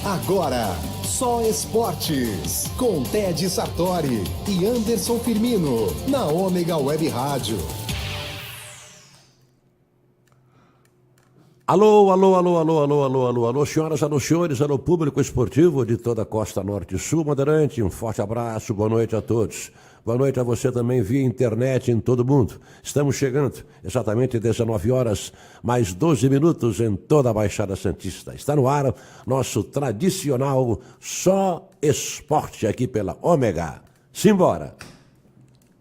Agora, Só Esportes, com Ted Sartori e Anderson Firmino, na Ômega Web Rádio. Alô, alô, alô, alô, alô, alô, alô, alô, senhoras, alô, senhores, alô, público esportivo de toda a costa norte e sul, Bandeirante, um forte abraço, boa noite a todos. Boa noite a você também via internet em todo mundo. Estamos chegando, exatamente 19 horas, mais 12 minutos em toda a Baixada Santista. Está no ar nosso tradicional Só Esporte aqui pela Ômega. Simbora!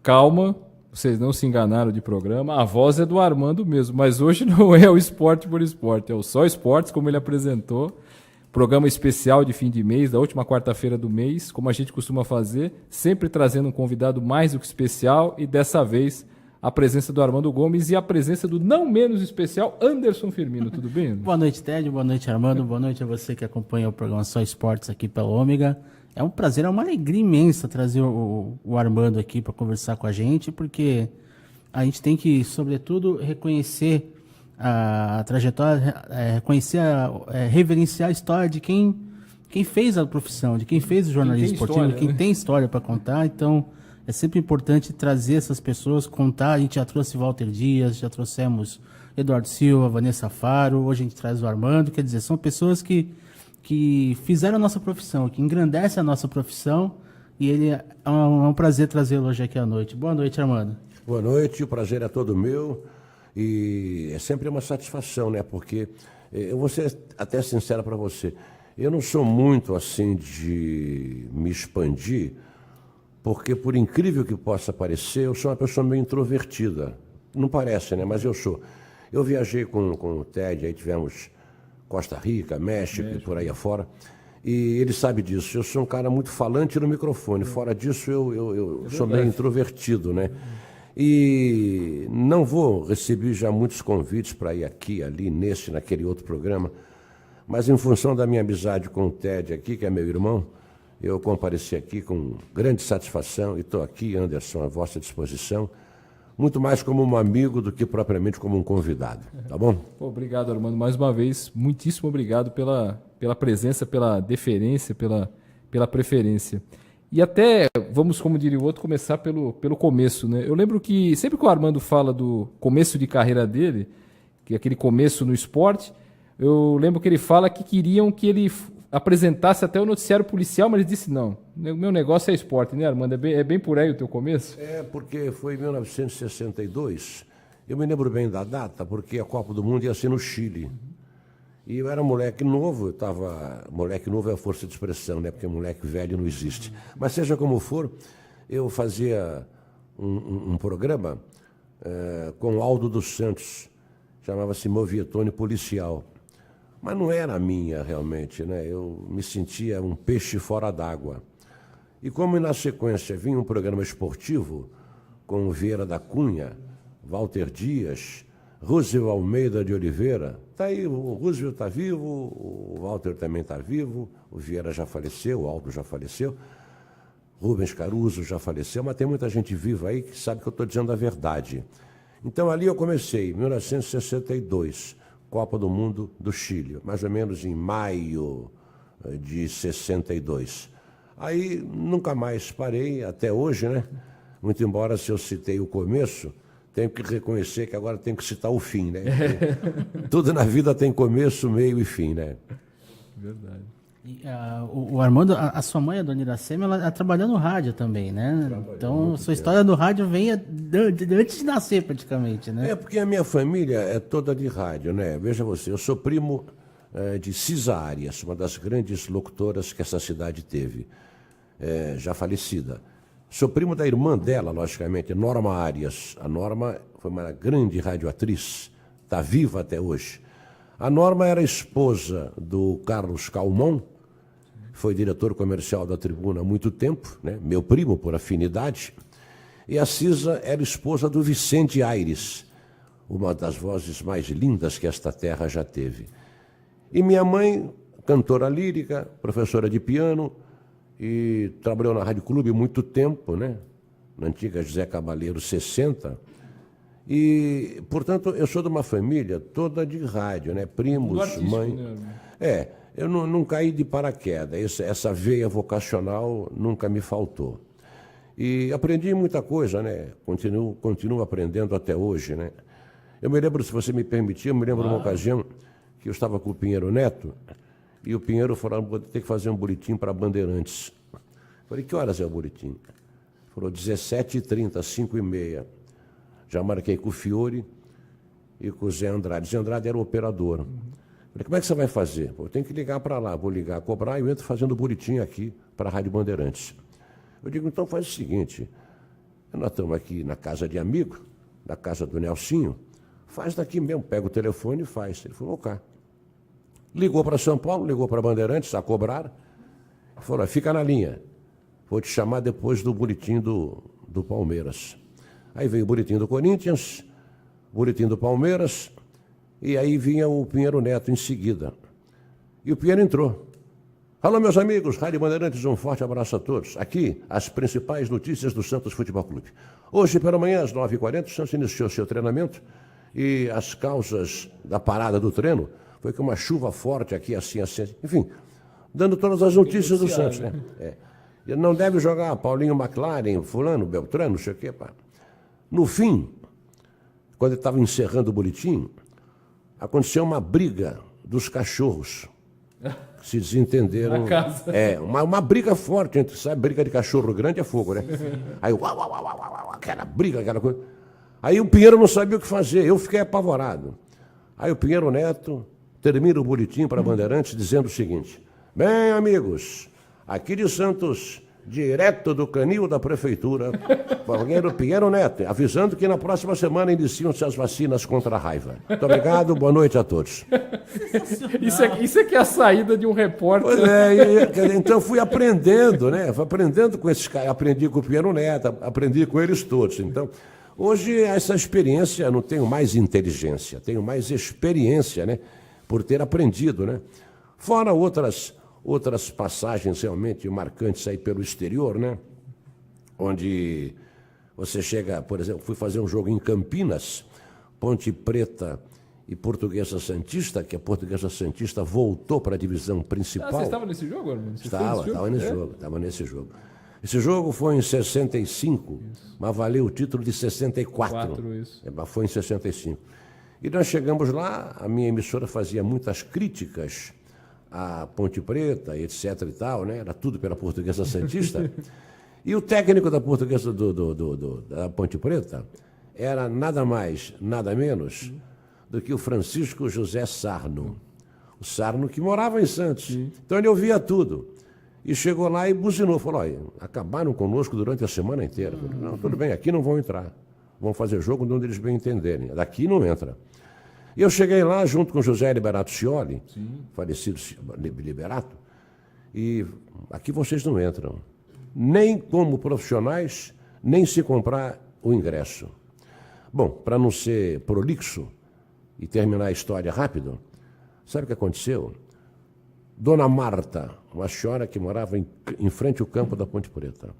Calma, vocês não se enganaram de programa, a voz é do Armando mesmo, mas hoje não é o Esporte por Esporte, é o Só Esportes, como ele apresentou. Programa especial de fim de mês, da última quarta-feira do mês, como a gente costuma fazer, sempre trazendo um convidado mais do que especial, e dessa vez a presença do Armando Gomes e a presença do não menos especial Anderson Firmino. Tudo bem? Boa noite, Ted, boa noite, Armando, boa noite a você que acompanha o programa Só Esportes aqui pela Ômega. É um prazer, é uma alegria imensa trazer o Armando aqui para conversar com a gente, porque a gente tem que, sobretudo, reconhecer a trajetória, reconhecer, reverenciar a história de quem fez a profissão, de quem fez o jornalismo esportivo, história, quem né? tem história para contar. Então, é sempre importante trazer essas pessoas, contar. A gente já trouxe Walter Dias, já trouxemos Eduardo Silva, Vanessa Faro, hoje a gente traz o Armando. Quer dizer, são pessoas que fizeram a nossa profissão, que engrandecem a nossa profissão, e é um prazer trazê-lo hoje aqui à noite. Boa noite, Armando. Boa noite, o prazer é todo meu. E é sempre uma satisfação, né? Porque eu vou ser até sincero para você, eu não sou muito assim de me expandir, porque por incrível que possa parecer, eu sou uma pessoa meio introvertida. Não parece, né? Mas eu sou. Eu viajei com o Ted, aí tivemos Costa Rica, México e por aí afora. E ele sabe disso. Eu sou um cara muito falante no microfone. Fora disso, eu sou meio introvertido, né? E não vou receber já muitos convites para ir aqui, ali, nesse, naquele outro programa, mas em função da minha amizade com o Ted aqui, que é meu irmão, eu compareci aqui com grande satisfação e estou aqui, Anderson, à vossa disposição, muito mais como um amigo do que propriamente como um convidado, tá bom? Obrigado, Armando, mais uma vez, muitíssimo obrigado pela presença, pela deferência, pela preferência. E até, vamos, como diria o outro, começar pelo começo, né? Eu lembro que sempre que o Armando fala do começo de carreira dele, que é aquele começo no esporte, eu lembro que ele fala que queriam que ele apresentasse até o noticiário policial, mas ele disse não, o meu negócio é esporte, né, Armando? É bem por aí o teu começo? É, porque foi em 1962, eu me lembro bem da data, porque a Copa do Mundo ia ser no Chile. E eu era moleque novo, moleque novo é a força de expressão, né? Porque moleque velho não existe. Mas seja como for, eu fazia um programa com o Aldo dos Santos, chamava-se Movietone Policial. Mas não era a minha realmente, né? Eu me sentia um peixe fora d'água. E como na sequência vinha um programa esportivo com o Vieira da Cunha, Walter Dias, Roosevelt Almeida de Oliveira, tá aí, o Roosevelt está vivo, o Walter também está vivo, o Vieira já faleceu, o Aldo já faleceu, Rubens Caruso já faleceu, mas tem muita gente viva aí que sabe que eu estou dizendo a verdade. Então ali eu comecei, em 1962, Copa do Mundo do Chile, mais ou menos em maio de 62. Aí nunca mais parei, até hoje, né? Muito embora se eu citei o começo, tenho que reconhecer que agora tenho que citar o fim, né? Tudo na vida tem começo, meio e fim, né? Verdade. E, o Armando, a sua mãe, a dona Iracema, ela trabalhou no rádio também, né? Então, sua história do rádio vem antes de nascer, praticamente, né? É porque a minha família é toda de rádio, né? Veja você, eu sou primo de Cisa Arias, uma das grandes locutoras que essa cidade teve, já falecida. Sou primo da irmã dela, logicamente, Norma Arias. A Norma foi uma grande radioatriz, está viva até hoje. A Norma era esposa do Carlos Calmon, foi diretor comercial da Tribuna há muito tempo, né? Meu primo por afinidade. E a Cisa era esposa do Vicente Aires, uma das vozes mais lindas que esta terra já teve. E minha mãe, cantora lírica, professora de piano, e trabalhou na Rádio Clube muito tempo, né? Na antiga José Cabaleiro 60. E, portanto, eu sou de uma família toda de rádio, né? Primos, artístico, mãe. né? eu não caí de paraquedas, essa veia vocacional nunca me faltou. E aprendi muita coisa, né? Continuo aprendendo até hoje, né? Eu me lembro, se você me permitir, eu me lembro de uma ocasião que eu estava com o Pinheiro Neto e o Pinheiro falou, vou ter que fazer um boletim para Bandeirantes. Falei, que horas é o boletim? Falou, 17h30, 5h30. Já marquei com o Fiore e com o Zé Andrade. Zé Andrade era o operador. Falei, como é que você vai fazer? Pô, eu tenho que ligar para lá, vou ligar, cobrar e eu entro fazendo boletim aqui para a Rádio Bandeirantes. Eu digo, então faz o seguinte, nós estamos aqui na casa de amigo, na casa do Nelsinho, faz daqui mesmo, pega o telefone e faz. Ele falou, ok. Ligou para São Paulo, ligou para Bandeirantes, a cobrar, falou, fica na linha, vou te chamar depois do boletim do Palmeiras. Aí veio o boletim do Corinthians, boletim do Palmeiras, e aí vinha o Pinheiro Neto em seguida. E o Pinheiro entrou. Alô, meus amigos, Rádio Bandeirantes, um forte abraço a todos. Aqui, as principais notícias do Santos Futebol Clube. Hoje, pela manhã, às 9h40, o Santos iniciou seu treinamento e as causas da parada do treino foi que uma chuva forte aqui, assim, enfim, dando todas as notícias do Santos, né? Ele não deve jogar Paulinho McLaren, fulano, Beltrano, não sei o quê, pá. No fim, quando ele estava encerrando o boletim, aconteceu uma briga dos cachorros. Se desentenderam. Na casa. Uma briga forte, sabe? Briga de cachorro grande é fogo, né? Aí, aquela briga, aquela coisa. Aí o Pinheiro não sabia o que fazer, eu fiquei apavorado. Aí o Pinheiro Neto termina o boletim para Bandeirantes dizendo o seguinte: bem, amigos, aqui de Santos, direto do canil da prefeitura, Pinheiro Neto, avisando que na próxima semana iniciam-se as vacinas contra a raiva. Muito obrigado, boa noite a todos. Isso é que é a saída de um repórter. Pois é, então fui aprendendo, né? Fui aprendendo com esses caras, aprendi com o Pinheiro Neto, aprendi com eles todos. Então, hoje essa experiência, não tenho mais inteligência, tenho mais experiência, né? Por ter aprendido, né? Fora outras passagens realmente marcantes aí pelo exterior, né? Onde você chega, por exemplo, fui fazer um jogo em Campinas, Ponte Preta e Portuguesa Santista, que a Portuguesa Santista voltou para a divisão principal. Você estava nesse jogo, Armando? Estava nesse jogo. Esse jogo foi em 65, mas valeu o título de 64. Isso. Mas foi em 65. E nós chegamos lá, a minha emissora fazia muitas críticas a Ponte Preta, etc. e tal, né? Era tudo pela Portuguesa Santista. E o técnico da Portuguesa da Ponte Preta era nada mais, nada menos do que o Francisco José Sarno. O Sarno que morava em Santos. Então ele ouvia tudo. E chegou lá e buzinou, falou, olha, acabaram conosco durante a semana inteira. Falei, não, tudo bem, aqui não vão entrar. Vão fazer jogo onde eles bem entenderem. Daqui não entra. E eu cheguei lá junto com José Liberato Scioli, falecido Liberato, e aqui vocês não entram, nem como profissionais, nem se comprar o ingresso. Bom, para não ser prolixo e terminar a história rápido, sabe o que aconteceu? Dona Marta, uma senhora que morava em frente ao campo da Ponte Preta,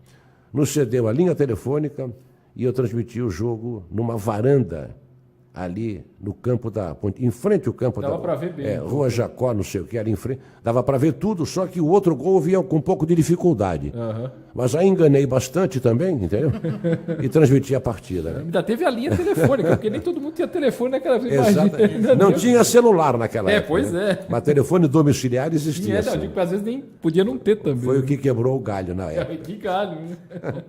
nos cedeu a linha telefônica e eu transmiti o jogo numa varanda ali no campo da Ponte, em frente ao campo dava para ver bem. Rua Jacó, não sei o que, ali em frente. Dava para ver tudo, só que o outro gol vinha com um pouco de dificuldade. Mas aí enganei bastante também, entendeu? E transmiti a partida. Né? Ainda teve a linha telefônica, porque nem todo mundo tinha telefone naquela vez. Não tinha celular naquela época. Pois né? é. Mas telefone domiciliar existia. Às vezes nem podia não ter também. Foi o que quebrou o galho na época. Que galho, né?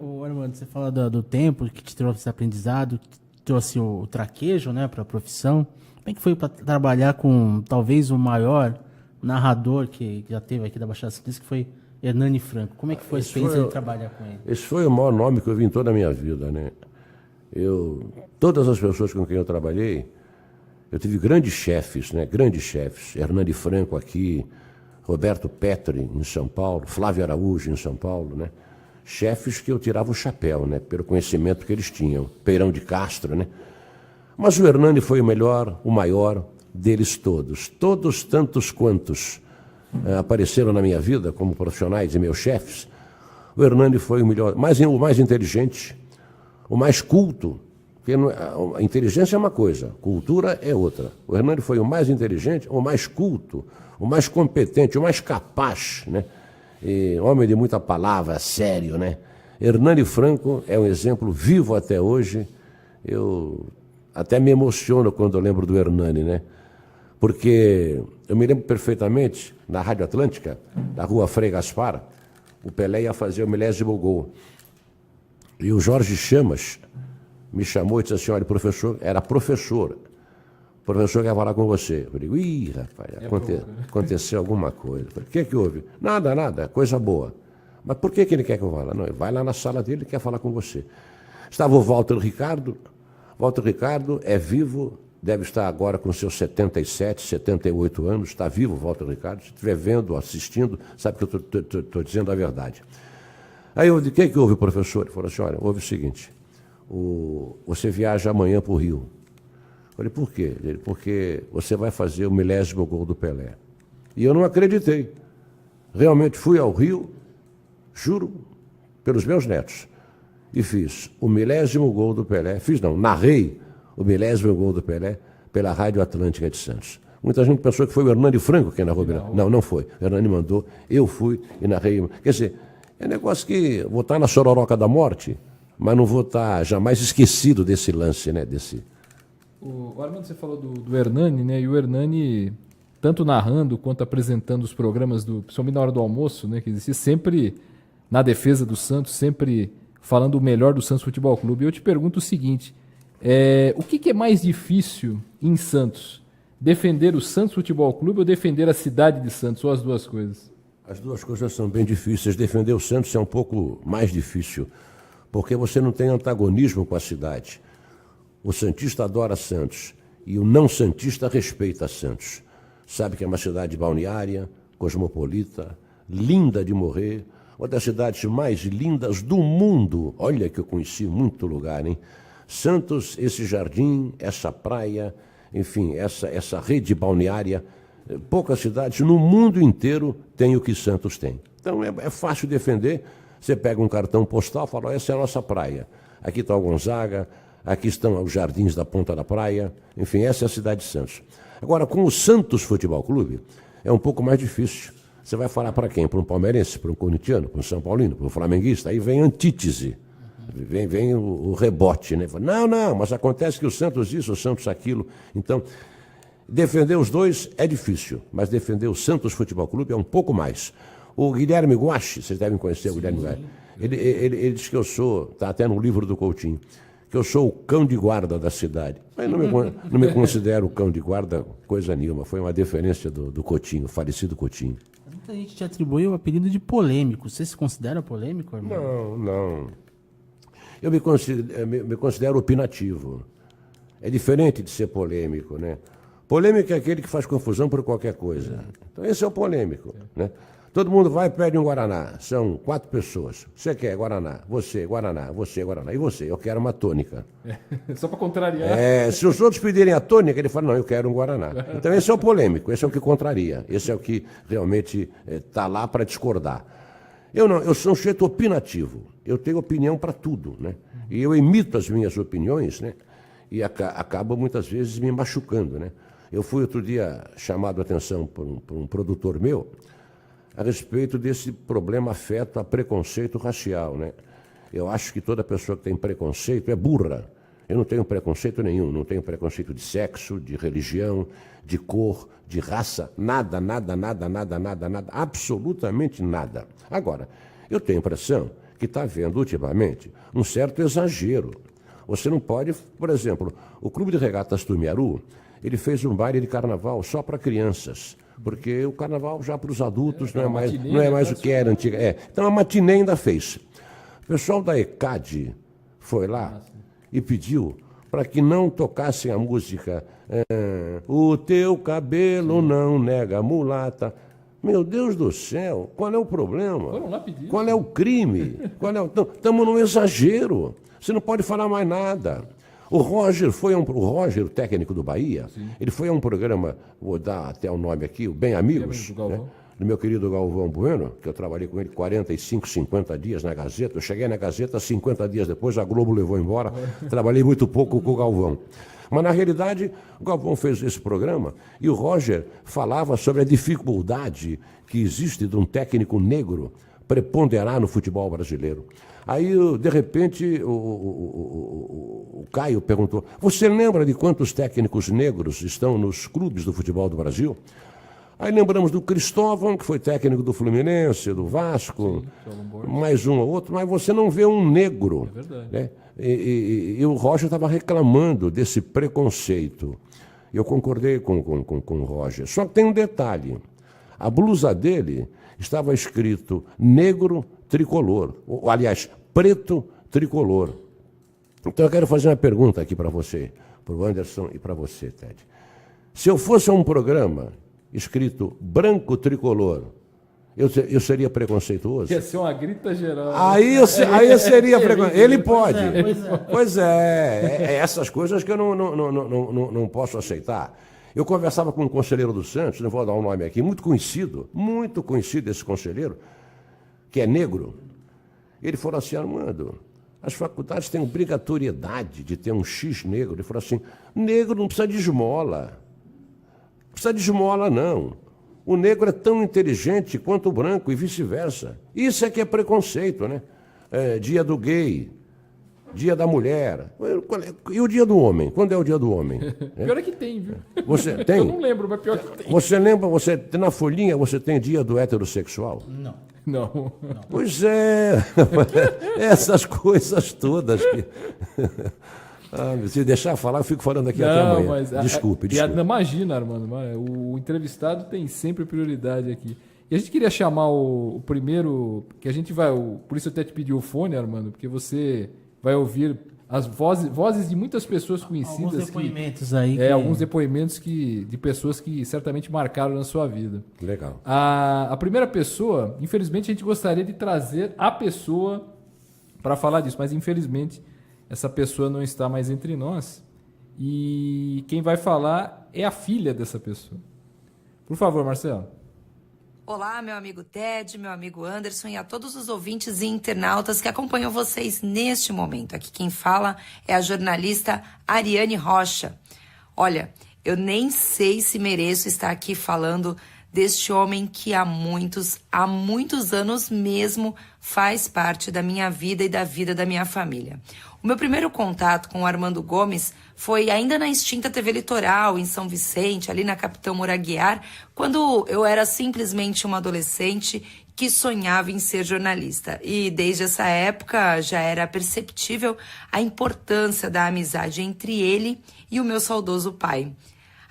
Ô, Armando, você fala do tempo que te trouxe esse aprendizado, trouxe o traquejo, né, para a profissão. Como é que foi para trabalhar com talvez o maior narrador que já teve aqui da Baixada Santista, que foi Hernani Franco? Como é que foi a experiência de trabalhar com ele? Esse foi o maior nome que eu vi em toda a minha vida, né? Todas as pessoas com quem eu trabalhei, eu tive grandes chefes, né? Grandes chefes. Hernani Franco aqui, Roberto Petri em São Paulo, Flávio Araújo em São Paulo, né? Chefes que eu tirava o chapéu, né? Pelo conhecimento que eles tinham. Peirão de Castro, né? Mas o Hernani foi o melhor, o maior deles todos. Todos tantos quantos apareceram na minha vida como profissionais e meus chefes. O Hernani foi o melhor, o mais inteligente, o mais culto, Porque a inteligência é uma coisa, cultura é outra. O Hernani foi o mais inteligente, o mais culto, o mais competente, o mais capaz, né? E homem de muita palavra, sério, né? Hernani Franco é um exemplo vivo até hoje. Eu até me emociono quando eu lembro do Hernani, né? Porque eu me lembro perfeitamente, na Rádio Atlântica, da rua Frei Gaspar, o Pelé ia fazer o 10º gol. E o Jorge Chamas me chamou e disse assim, olha, professor, era professor, o professor quer falar com você. Eu digo, ih, rapaz, aconteceu alguma coisa. Eu falei, o que houve? Nada, coisa boa. Mas por que ele quer que eu vá lá? Não, ele vai lá na sala dele e quer falar com você. Estava o Walter Ricardo é vivo, deve estar agora com seus 77, 78 anos, está vivo o Walter Ricardo, se estiver vendo, assistindo, sabe que eu estou dizendo a verdade. Aí eu disse, o que houve, professor? Ele falou assim, olha, houve o seguinte, você viaja amanhã para o Rio. Eu falei, por quê? Ele, porque você vai fazer o 10º gol do Pelé. E eu não acreditei. Realmente fui ao Rio, juro, pelos meus netos, e fiz o 10º gol do Pelé, narrei o 10º gol do Pelé pela Rádio Atlântica de Santos. Muita gente pensou que foi o Hernani Franco quem narrou. Não foi. O Hernani mandou, eu fui e narrei. Quer dizer, é negócio que vou estar na sororoca da morte, mas não vou estar jamais esquecido desse lance, né? O Armando, você falou do Hernani, né? E o Hernani, tanto narrando quanto apresentando os programas, principalmente na hora do almoço, né? Que existia sempre na defesa do Santos, sempre falando o melhor do Santos Futebol Clube. Eu te pergunto o seguinte, o que é mais difícil em Santos? Defender o Santos Futebol Clube ou defender a cidade de Santos, ou as duas coisas? As duas coisas são bem difíceis. Defender o Santos é um pouco mais difícil, porque você não tem antagonismo com a cidade. O santista adora Santos e o não santista respeita Santos. Sabe que é uma cidade balneária, cosmopolita, linda de morrer, uma das cidades mais lindas do mundo. Olha que eu conheci muito lugar, hein? Santos, esse jardim, essa praia, enfim, essa rede balneária, poucas cidades no mundo inteiro têm o que Santos tem. Então é fácil defender. Você pega um cartão postal e fala, essa é a nossa praia. Aqui está o Gonzaga, aqui estão os jardins da Ponta da Praia, enfim, essa é a cidade de Santos. Agora, com o Santos Futebol Clube, é um pouco mais difícil. Você vai falar para quem? Para um palmeirense, para um corintiano, para um são paulino, para um flamenguista, aí vem a antítese, vem o rebote, né? Não, mas acontece que o Santos isso, o Santos aquilo. Então, defender os dois é difícil, mas defender o Santos Futebol Clube é um pouco mais. O Guilherme Guache, vocês devem conhecer o Guilherme Guache, ele diz que eu sou, está até no livro do Coutinho, que eu sou o cão de guarda da cidade. Mas não me considero o cão de guarda coisa nenhuma, foi uma deferência do Coutinho, o falecido Coutinho. Muita gente te atribuiu o apelido de polêmico. Você se considera polêmico, irmão? Não. Eu me considero opinativo. É diferente de ser polêmico, né? Polêmico é aquele que faz confusão por qualquer coisa. Então esse é o polêmico, né? Todo mundo vai e pede um Guaraná. São 4 pessoas. Você quer Guaraná? Você, Guaraná. Você, Guaraná. E você? Eu quero uma tônica. Só para contrariar. Se os outros pedirem a tônica, ele fala, não, eu quero um Guaraná. Então esse é o polêmico, esse é o que contraria. Esse é o que realmente está lá para discordar. Eu sou um sujeito opinativo. Eu tenho opinião para tudo, né? E eu emito as minhas opiniões, né? E acabo muitas vezes me machucando, né? Eu fui outro dia chamado a atenção por um produtor meu a respeito desse problema afeto a preconceito racial, né? Eu acho que toda pessoa que tem preconceito é burra. Eu não tenho preconceito nenhum, não tenho preconceito de sexo, de religião, de cor, de raça, nada, absolutamente nada. Agora, eu tenho a impressão que está havendo ultimamente um certo exagero. Você não pode, por exemplo, o Clube de Regatas Tumiaru, ele fez um baile de carnaval só para crianças, porque o carnaval já para os adultos não é mais o que era antiga. Então a matinê ainda fez. O pessoal da ECAD foi lá e pediu para que não tocassem a música O teu cabelo não nega mulata. Meu Deus do céu, qual é o problema? Foram lá pedir. Qual é o crime? Estamos num exagero. Você não pode falar mais nada. O Roger, o técnico do Bahia, sim, ele foi a um programa, vou dar até o nome aqui, o Bem Amigos, né? do meu querido Galvão Bueno, que eu trabalhei com ele 45, 50 dias na Gazeta. Eu cheguei na Gazeta 50 dias depois, a Globo levou embora. Trabalhei muito pouco com o Galvão. Mas, na realidade, o Galvão fez esse programa e o Roger falava sobre a dificuldade que existe de um técnico negro preponderar no futebol brasileiro. Aí, de repente, o Caio perguntou: você lembra de quantos técnicos negros estão nos clubes do futebol do Brasil? Aí lembramos do Cristóvão, que foi técnico do Fluminense, do Vasco, mais um ou outro, mas você não vê um negro. É verdade. Né? E o Roger estava reclamando desse preconceito. Eu concordei com o Roger. Só que tem um detalhe. A blusa dele estava escrito negro tricolor. Ou, aliás, preto tricolor. Então eu quero fazer uma pergunta aqui para você, para o Anderson e para você, Ted. Se eu fosse um programa escrito branco tricolor, eu seria preconceituoso? Ia ser uma grita geral. Aí eu seria preconceituoso. Ele pode. Pois é. Essas coisas que eu não posso aceitar. Eu conversava com um conselheiro do Santos, não vou dar um nome aqui, muito conhecido esse conselheiro, que é negro. Ele falou assim: Armando, as faculdades têm obrigatoriedade de ter um X negro. Ele falou assim: negro não precisa de esmola. Não precisa de esmola, não. O negro é tão inteligente quanto o branco e vice-versa. Isso é que é preconceito, né? Dia do gay, dia da mulher. E o dia do homem? Quando é o dia do homem? Pior é que tem, viu? Você tem? Eu não lembro, mas pior que tem. Você lembra, na folhinha você tem dia do heterossexual? Não. Pois é, essas coisas todas que... se deixar falar, eu fico falando aqui até amanhã. Mas desculpe. Imagina, Armando, o entrevistado tem sempre prioridade aqui. E a gente queria chamar o primeiro, que a gente vai... Por isso eu até te pedi o fone, Armando, porque você vai ouvir as vozes de muitas pessoas conhecidas. Alguns depoimentos aí. Alguns depoimentos de pessoas que certamente marcaram na sua vida. Legal. A primeira pessoa, infelizmente, a gente gostaria de trazer a pessoa para falar disso, mas infelizmente essa pessoa não está mais entre nós. E quem vai falar é a filha dessa pessoa. Por favor, Marcelo. Olá, meu amigo Ted, meu amigo Anderson e a todos os ouvintes e internautas que acompanham vocês neste momento. Aqui quem fala é a jornalista Ariane Rocha. Olha, eu nem sei se mereço estar aqui falando deste homem que há muitos anos mesmo faz parte da minha vida e da vida da minha família. O meu primeiro contato com o Armando Gomes foi ainda na extinta TV Litoral, em São Vicente, ali na Capitão Moraguiar, quando eu era simplesmente uma adolescente que sonhava em ser jornalista. E desde essa época já era perceptível a importância da amizade entre ele e o meu saudoso pai.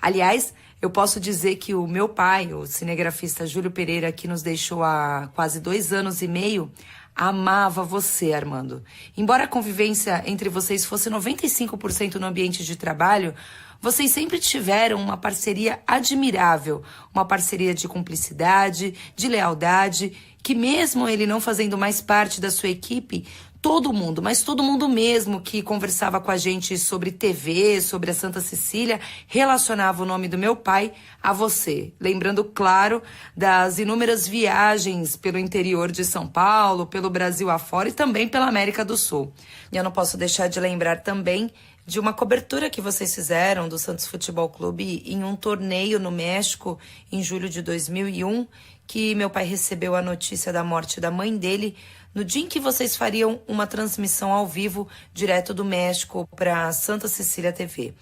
Aliás, eu posso dizer que o meu pai, o cinegrafista Júlio Pereira, que nos deixou há quase 2 anos e meio, amava você, Armando. Embora a convivência entre vocês fosse 95% no ambiente de trabalho, vocês sempre tiveram uma parceria admirável, uma parceria de cumplicidade, de lealdade, que mesmo ele não fazendo mais parte da sua equipe, todo mundo, mas todo mundo mesmo que conversava com a gente sobre TV, sobre a Santa Cecília, relacionava o nome do meu pai a você. Lembrando, claro, das inúmeras viagens pelo interior de São Paulo, pelo Brasil afora e também pela América do Sul. E eu não posso deixar de lembrar também de uma cobertura que vocês fizeram do Santos Futebol Clube em um torneio no México em julho de 2001, que meu pai recebeu a notícia da morte da mãe dele no dia em que vocês fariam uma transmissão ao vivo direto do México para Santa Cecília TV.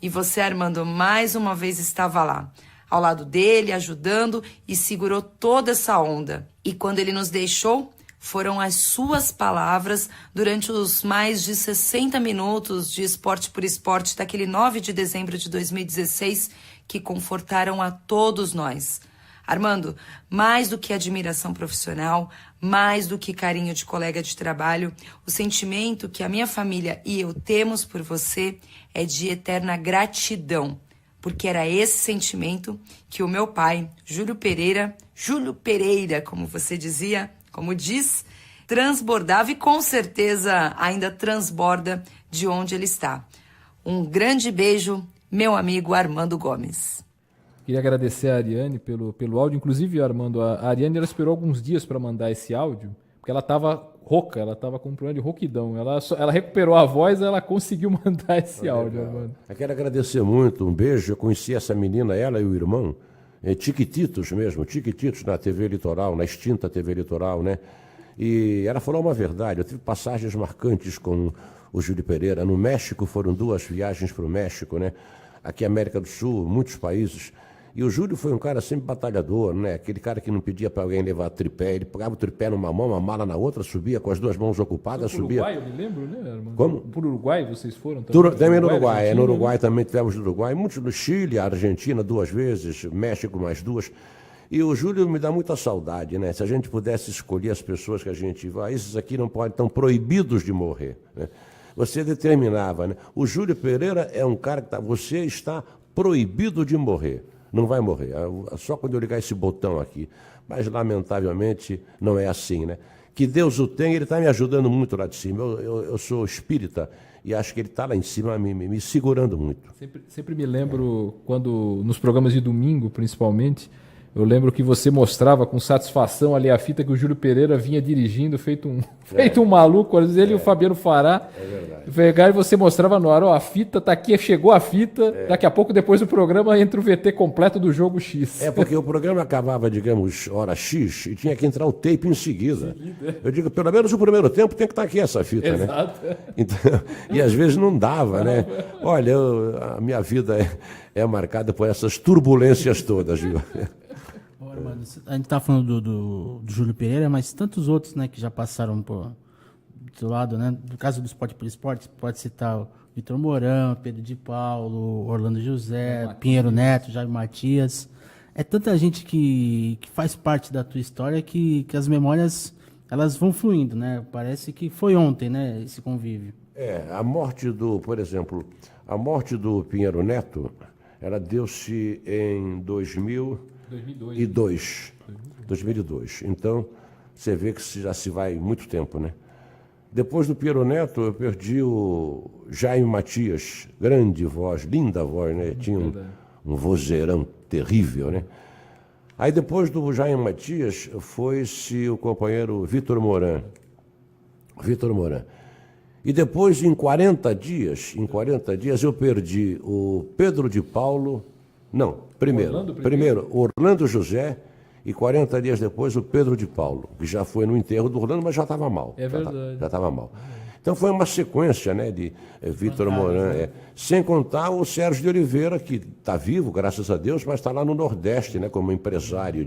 E você, Armando, mais uma vez estava lá, ao lado dele, ajudando e segurou toda essa onda. E quando ele nos deixou, foram as suas palavras durante os mais de 60 minutos de Esporte por Esporte daquele 9 de dezembro de 2016 que confortaram a todos nós. Armando, mais do que admiração profissional, mais do que carinho de colega de trabalho, o sentimento que a minha família e eu temos por você é de eterna gratidão, porque era esse sentimento que o meu pai, Júlio Pereira, como você dizia, como diz, transbordava e com certeza ainda transborda de onde ele está. Um grande beijo, meu amigo Armando Gomes. Queria agradecer a Ariane pelo áudio. Inclusive, Armando, a Ariane ela esperou alguns dias para mandar esse áudio, porque ela estava rouca, ela estava com um problema de rouquidão. Ela recuperou a voz, ela conseguiu mandar esse áudio, Armando. Eu quero agradecer muito, um beijo. Eu conheci essa menina, ela e o irmão, Tiquititos mesmo, Tiquititos na TV Litoral, na extinta TV Litoral, né? E ela falou uma verdade. Eu tive passagens marcantes com o Júlio Pereira. No México foram 2 viagens para o México, né? Aqui América do Sul, muitos países. E o Júlio foi um cara sempre batalhador, né? Aquele cara que não pedia para alguém levar tripé. Ele pegava o tripé numa mão, uma mala na outra, subia com as 2 mãos ocupadas, subia. Uruguai, eu me lembro, né, Armando? Como? Por Uruguai vocês foram também? Também no Uruguai. Argentina, No Uruguai também tivemos no Uruguai. Muitos no Chile, Argentina 2 vezes, México mais 2. E o Júlio me dá muita saudade, né? Se a gente pudesse escolher as pessoas que a gente vai, esses aqui não podem, estão proibidos de morrer, né? Você determinava, né? O Júlio Pereira é um cara que você está proibido de morrer. Não vai morrer, só quando eu ligar esse botão aqui. Mas, lamentavelmente, não é assim, né? Que Deus o tenha, ele está me ajudando muito lá de cima. Eu sou espírita e acho que ele está lá em cima me segurando muito. Sempre me lembro, quando nos programas de domingo, principalmente, eu lembro que você mostrava com satisfação ali a fita que o Júlio Pereira vinha dirigindo, feito um maluco, às vezes ele e o Fabiano Fará. É verdade. Pegar e você mostrava no ar, ó, a fita tá aqui, chegou a fita, daqui a pouco depois do programa entra o VT completo do jogo X. É porque o programa acabava, digamos, hora X e tinha que entrar o tape em seguida. Eu digo, pelo menos o primeiro tempo tem que estar aqui essa fita, Exato. Né? Então, e às vezes não dava, né? Olha, a minha vida é marcada por essas turbulências todas, viu? Armando, a gente tá falando do Júlio Pereira, mas tantos outros, né, que já passaram do lado, né? No caso do Esporte por Esporte, pode citar o Vitor Mourão, Pedro de Paulo, Orlando José, Pinheiro Neto, Jair Matias. É tanta gente que faz parte da tua história que as memórias elas vão fluindo, né? Parece que foi ontem, né, esse convívio. A morte por exemplo, a morte do Pinheiro Neto, ela deu-se em 2002. Então, você vê que já se vai muito tempo, né? Depois do Pinheiro Neto, eu perdi o Jaime Matias, grande voz, linda voz, né? Tinha um vozeirão terrível, né? Aí depois do Jaime Matias, foi-se o companheiro Vitor Mourão. E depois, em 40 dias, eu perdi o Pedro de Paulo. Não, primeiro Orlando José e 40 dias depois o Pedro de Paulo, que já foi no enterro do Orlando, mas já estava mal. É verdade. Já estava mal. Então foi uma sequência, né, de Vitor Mourão, sem contar o Sérgio de Oliveira, que está vivo, graças a Deus, mas está lá no Nordeste, né, como empresário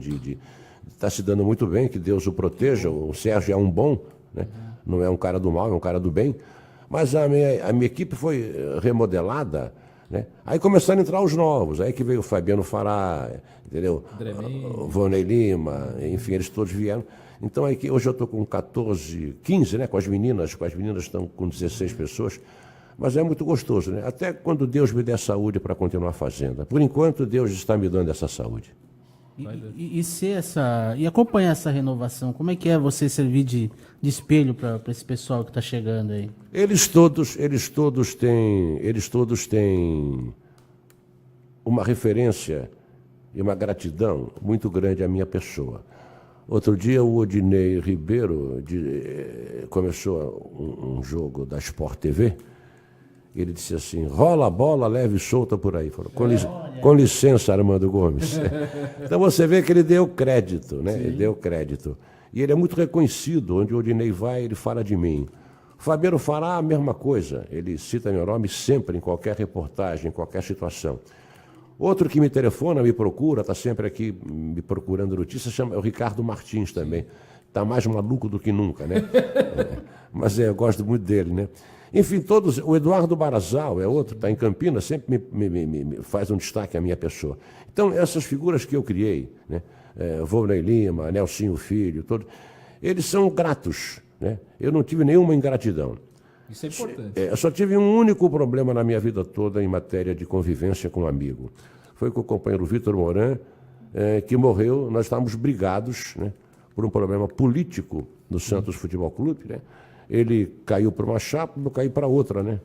está se dando muito bem, que Deus o proteja. O Sérgio é um bom, né? Não é um cara do mal, é um cara do bem. Mas a minha equipe foi remodelada, né? Aí começaram a entrar os novos, aí que veio o Fabiano Fará, entendeu? O Vonei Lima, enfim, eles todos vieram. Então aí, hoje eu estou com 15, né? Com as meninas estão com 16 pessoas, mas é muito gostoso, né? Até quando Deus me der saúde para continuar fazendo. Por enquanto, Deus está me dando essa saúde. E acompanhar essa renovação, como é que é você servir de espelho para esse pessoal que está chegando aí? Eles todos têm uma referência e uma gratidão muito grande à minha pessoa. Outro dia o Odinei Ribeiro começou um jogo da Sport TV. Ele disse assim, rola a bola, leve solta por aí. Falou, com licença, Armando Gomes. Então você vê que ele deu crédito, né? Sim. Ele deu crédito. E ele é muito reconhecido, onde o Odinei vai, ele fala de mim. O Fabiano Fará, a mesma coisa. Ele cita meu nome sempre, em qualquer reportagem, em qualquer situação. Outro que me telefona, me procura, está sempre aqui me procurando notícias, é o Ricardo Martins também. Está mais maluco do que nunca, né? Mas eu gosto muito dele, né? Enfim, todos. O Eduardo Barazal é outro, está em Campinas, sempre me faz um destaque à minha pessoa. Então, essas figuras que eu criei, né? Vonei Lima, Nelsinho Filho, todos, eles são gratos, né? Eu não tive nenhuma ingratidão. Isso é importante. Eu só tive um único problema na minha vida toda em matéria de convivência com um amigo. Foi com o companheiro Vitor Mourão, que morreu. Nós estávamos brigados, né, por um problema político do Santos Futebol Clube, né? Ele caiu para uma chapa, eu caí para outra, né?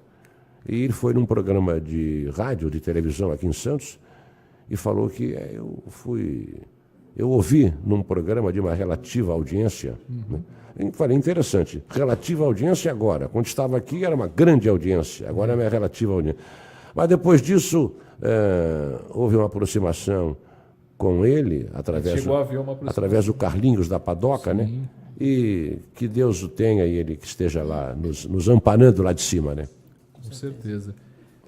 E ele foi num programa de rádio, de televisão aqui em Santos, e falou que eu ouvi num programa de uma relativa audiência, né? Eu falei, interessante, relativa audiência agora, quando estava aqui era uma grande audiência, agora é uma relativa audiência. Mas depois disso, houve uma aproximação com ele, através do Carlinhos da Padoca, né? E que Deus o tenha e ele que esteja lá, nos amparando lá de cima, né? Com certeza.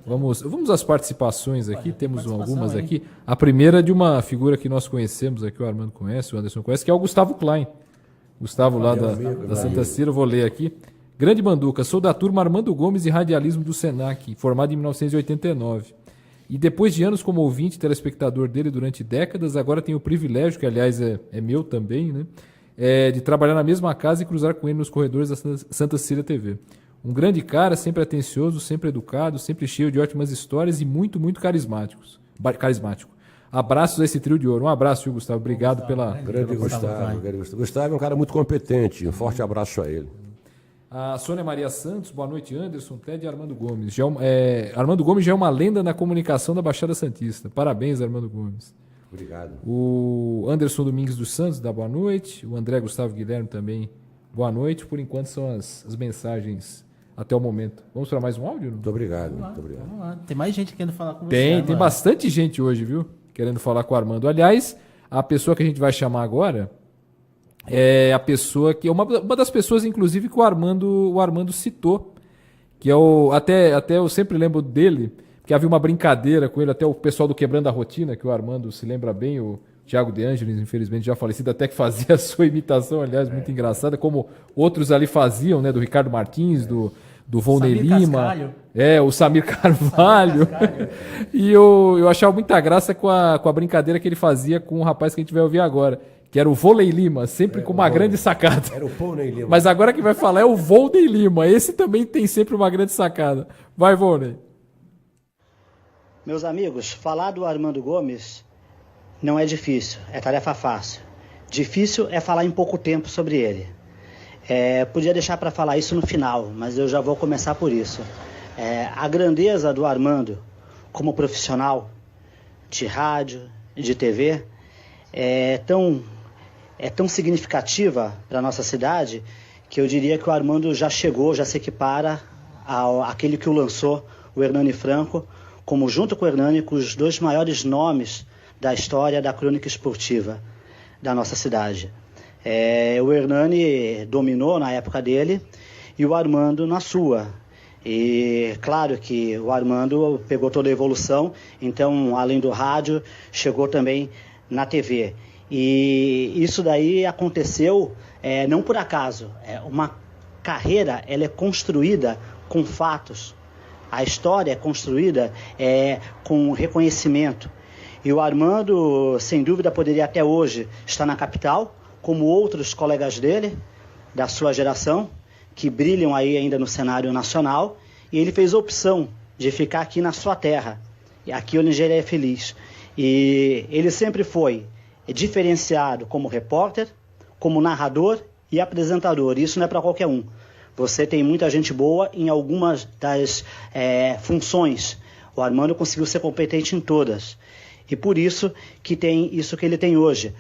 Vamos às participações aqui, temos algumas aqui. A primeira de uma figura que nós conhecemos aqui, o Armando conhece, o Anderson conhece, que é o Gustavo Klein. Gustavo lá da Santa Cira, vou ler aqui. Grande Manduca, sou da turma Armando Gomes e Radialismo do Senac, formado em 1989. E depois de anos como ouvinte e telespectador dele durante décadas, agora tenho o privilégio, que aliás é meu também, né? De trabalhar na mesma casa e cruzar com ele nos corredores da Santa Cecília TV. Um grande cara, sempre atencioso, sempre educado, sempre cheio de ótimas histórias e muito, muito carismático. Abraços a esse trio de ouro. Um abraço, viu, Gustavo? Obrigado pela... Grande Gustavo. Gustavo é um cara muito competente. Um forte abraço a ele. A Sônia Maria Santos, boa noite, Anderson, Ted e Armando Gomes. Armando Gomes já é uma lenda na comunicação da Baixada Santista. Parabéns, Armando Gomes. Obrigado. O Anderson Domingues dos Santos dá boa noite. O André Gustavo Guilherme também, boa noite. Por enquanto são as mensagens até o momento. Vamos para mais um áudio? Muito obrigado. Vamos lá. Tem mais gente querendo falar com você. Tem bastante gente hoje, viu? Querendo falar com o Armando. Aliás, a pessoa que a gente vai chamar agora é a pessoa que é uma das pessoas, inclusive, que o Armando citou. Que é até eu sempre lembro dele, que havia uma brincadeira com ele, até o pessoal do Quebrando a Rotina, que o Armando se lembra bem, o Thiago De Angelis, infelizmente já falecido, até que fazia a sua imitação, aliás, muito engraçada, como outros ali faziam, né? Do Ricardo Martins, do Volney Lima. O Samir Carvalho. E eu achava muita graça com a brincadeira que ele fazia com o rapaz que a gente vai ouvir agora, que era o Volney Lima, sempre com uma grande sacada. Era o Volney Lima. Mas agora que vai falar é o Volney Lima. Esse também tem sempre uma grande sacada. Vai, Volney. Meus amigos, falar do Armando Gomes não é difícil, é tarefa fácil. Difícil é falar em pouco tempo sobre ele. Podia deixar para falar isso no final, mas eu já vou começar por isso. A grandeza do Armando como profissional de rádio e de TV é tão significativa para a nossa cidade que eu diria que o Armando já se equipara àquele que o lançou, o Hernani Franco, como junto com o Hernani, com os dois maiores nomes da história da crônica esportiva da nossa cidade. O Hernani dominou na época dele e o Armando na sua. E claro que o Armando pegou toda a evolução, então além do rádio, chegou também na TV. E isso daí aconteceu não por acaso. Uma carreira ela é construída com fatos. A história é construída com reconhecimento. E o Armando, sem dúvida, poderia até hoje estar na capital, como outros colegas dele, da sua geração, que brilham aí ainda no cenário nacional. E ele fez a opção de ficar aqui na sua terra, aqui onde ele é feliz. E ele sempre foi diferenciado como repórter, como narrador e apresentador. Isso não é para qualquer um. Você tem muita gente boa em algumas das funções. O Armando conseguiu ser competente em todas. E por isso que tem isso que ele tem hoje.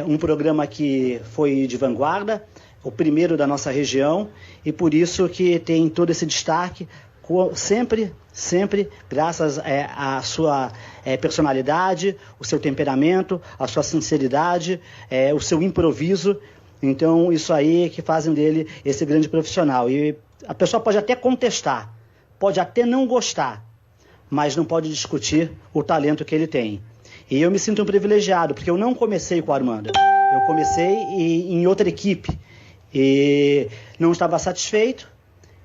Um programa que foi de vanguarda, o primeiro da nossa região, e por isso que tem todo esse destaque, sempre graças à sua personalidade, o seu temperamento, a sua sinceridade, o seu improviso. Então, isso aí que fazem dele esse grande profissional. E a pessoa pode até contestar, pode até não gostar, mas não pode discutir o talento que ele tem. E eu me sinto um privilegiado, porque eu não comecei com o Armando. Eu comecei em outra equipe e não estava satisfeito.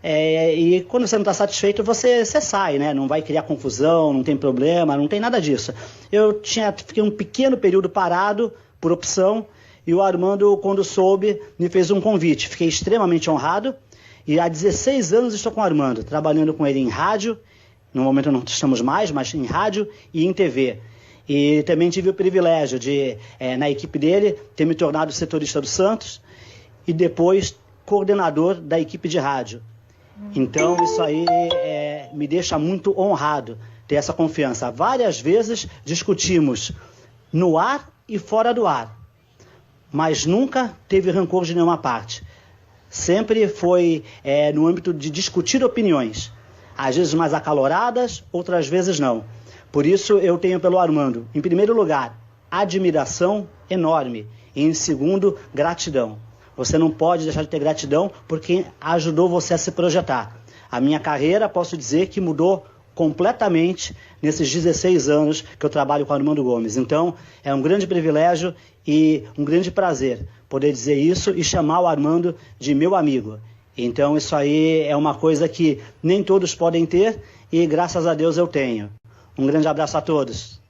E quando você não está satisfeito, você sai, né? Não vai criar confusão, não tem problema, não tem nada disso. Fiquei um pequeno período parado por opção, e o Armando, quando soube, me fez um convite. Fiquei extremamente honrado, e há 16 anos estou com o Armando, trabalhando com ele em rádio. No momento não estamos mais, mas em rádio e em TV. E também tive o privilégio de, na equipe dele, ter me tornado setorista do Santos e depois coordenador da equipe de rádio. Então isso aí me deixa muito honrado ter essa confiança. Várias vezes discutimos no ar e fora do ar, mas nunca teve rancor de nenhuma parte. Sempre foi no âmbito de discutir opiniões, às vezes mais acaloradas, outras vezes não. Por isso eu tenho pelo Armando, em primeiro lugar, admiração enorme e, em segundo, gratidão. Você não pode deixar de ter gratidão por quem ajudou você a se projetar. A minha carreira, posso dizer que mudou completamente nesses 16 anos que eu trabalho com o Armando Gomes. Então, é um grande privilégio e um grande prazer poder dizer isso e chamar o Armando de meu amigo. Então, isso aí é uma coisa que nem todos podem ter e, graças a Deus, eu tenho. Um grande abraço a todos.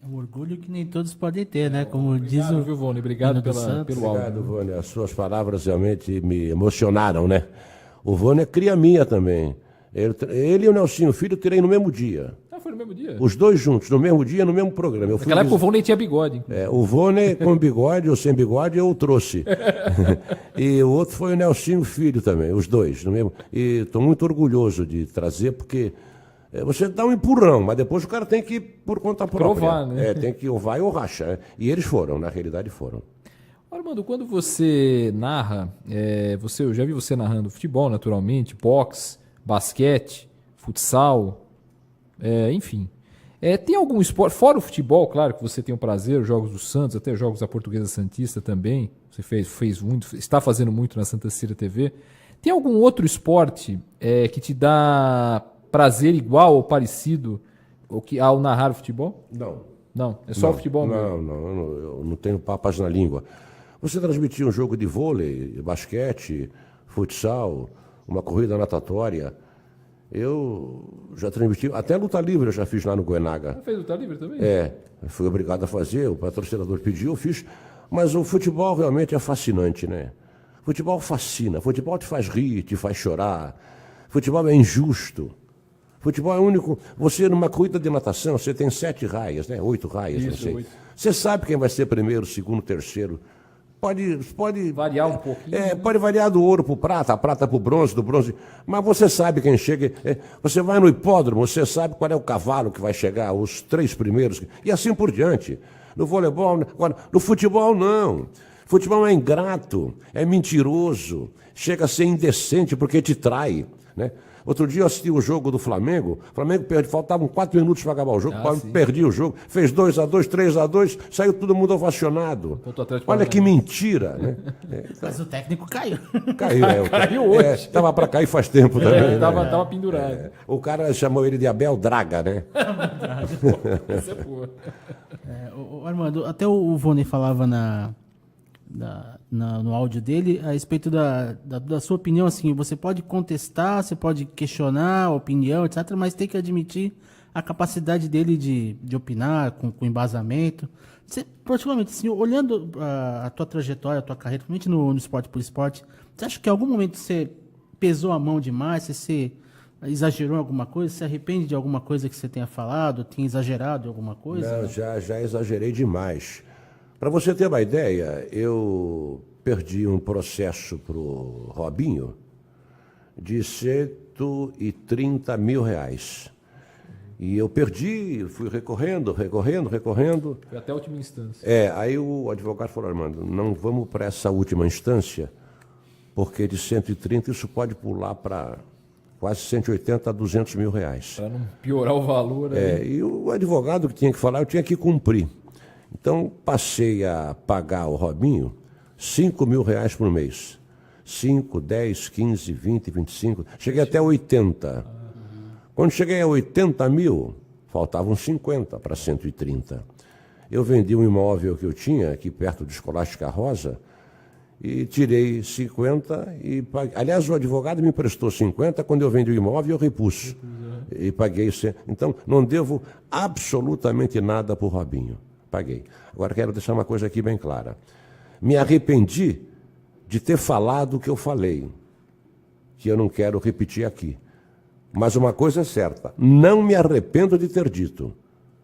É um orgulho que nem todos podem ter, né? Como Obrigado, diz o... viu, Vone? Obrigado pelo áudio. Obrigado, Vone. As suas palavras realmente me emocionaram, né? O Vone é cria minha também. Ele e o Nelsinho Filho eu tirei no mesmo dia. Ah, foi no mesmo dia? Os dois juntos, no mesmo dia, no mesmo programa. Naquela época o Vone tinha bigode. O Vone com bigode ou sem bigode eu o trouxe. E o outro foi o Nelsinho Filho também, os dois. No mesmo... E estou muito orgulhoso de trazer, porque você dá um empurrão, mas depois o cara tem que ir por conta própria. Provar, né? Tem que ou vai ou racha. Né? E eles foram, na realidade foram. Armando, quando você narra, eu já vi você narrando futebol, naturalmente, boxe, basquete, futsal, enfim. Tem algum esporte, fora o futebol, claro que você tem o prazer, os Jogos do Santos, até jogos da Portuguesa Santista também, você fez muito, está fazendo muito na Santa Cecília TV. Tem algum outro esporte que te dá prazer igual ou parecido ao narrar o futebol? Não. Não, é só o futebol mesmo? Eu não tenho papas na língua. Você transmitia um jogo de vôlei, basquete, futsal, uma corrida natatória. Eu já transmiti, até luta livre eu já fiz lá no Goianaga. Você fez luta livre também? Fui obrigado a fazer, o patrocinador pediu, eu fiz. Mas o futebol realmente é fascinante, né? Futebol fascina, futebol te faz rir, te faz chorar. Futebol é injusto. Futebol é único. Você, numa corrida de natação, você tem 7 raias, né? 8 raias, Isso, não sei. 8. Você sabe quem vai ser primeiro, segundo, terceiro. Pode variar um pouquinho. Pode variar do ouro para o prata, a prata para o bronze, do bronze. Mas você sabe quem chega. Você vai no hipódromo, você sabe qual é o cavalo que vai chegar, os 3 primeiros, e assim por diante. No voleibol, agora, no futebol, não. Futebol é ingrato, é mentiroso, chega a ser indecente porque te trai, né? Outro dia eu assisti o jogo do Flamengo. O Flamengo perdeu, faltavam 4 minutos para acabar o jogo. Perdi o jogo, fez 2-2, 3-2, saiu todo mundo ovacionado. Olha que mentira, né? Mas o técnico caiu. Caiu hoje. Estava para cair faz tempo também. Tava pendurado. O cara chamou ele de Abel Draga, né? Essa é boa. Armando, até o Vone falava no áudio dele a respeito da sua opinião, assim, você pode contestar, você pode questionar a opinião, etc., mas tem que admitir a capacidade dele de opinar com embasamento. Você, particularmente, assim, olhando a tua trajetória, a tua carreira, principalmente no Esporte por Esporte, você acha que em algum momento você pesou a mão demais, você exagerou em alguma coisa, se arrepende de alguma coisa que você tenha falado, tenha exagerado em alguma coisa? Não, já exagerei demais. Para você ter uma ideia, eu perdi um processo para o Robinho de 130 mil reais. E eu perdi, fui recorrendo. Foi até a última instância. Aí o advogado falou, Armando, não vamos para essa última instância, porque de 130 isso pode pular para quase 180 a 200 mil reais. Para não piorar o valor. E o advogado que tinha que falar, eu tinha que cumprir. Então, passei a pagar ao Robinho 5 mil reais por mês. 5, 10, 15, 20, 25. Cheguei até 80. Quando cheguei a 80 mil, faltavam 50 para 130. Eu vendi um imóvel que eu tinha aqui perto do Escolástica Rosa e tirei 50 e paguei. Aliás, o advogado me emprestou 50, quando eu vendi o imóvel eu repus. E paguei 100. Então, não devo absolutamente nada para o Robinho. Paguei. Agora quero deixar uma coisa aqui bem clara. Me arrependi de ter falado o que eu falei, que eu não quero repetir aqui. Mas uma coisa é certa, não me arrependo de ter dito.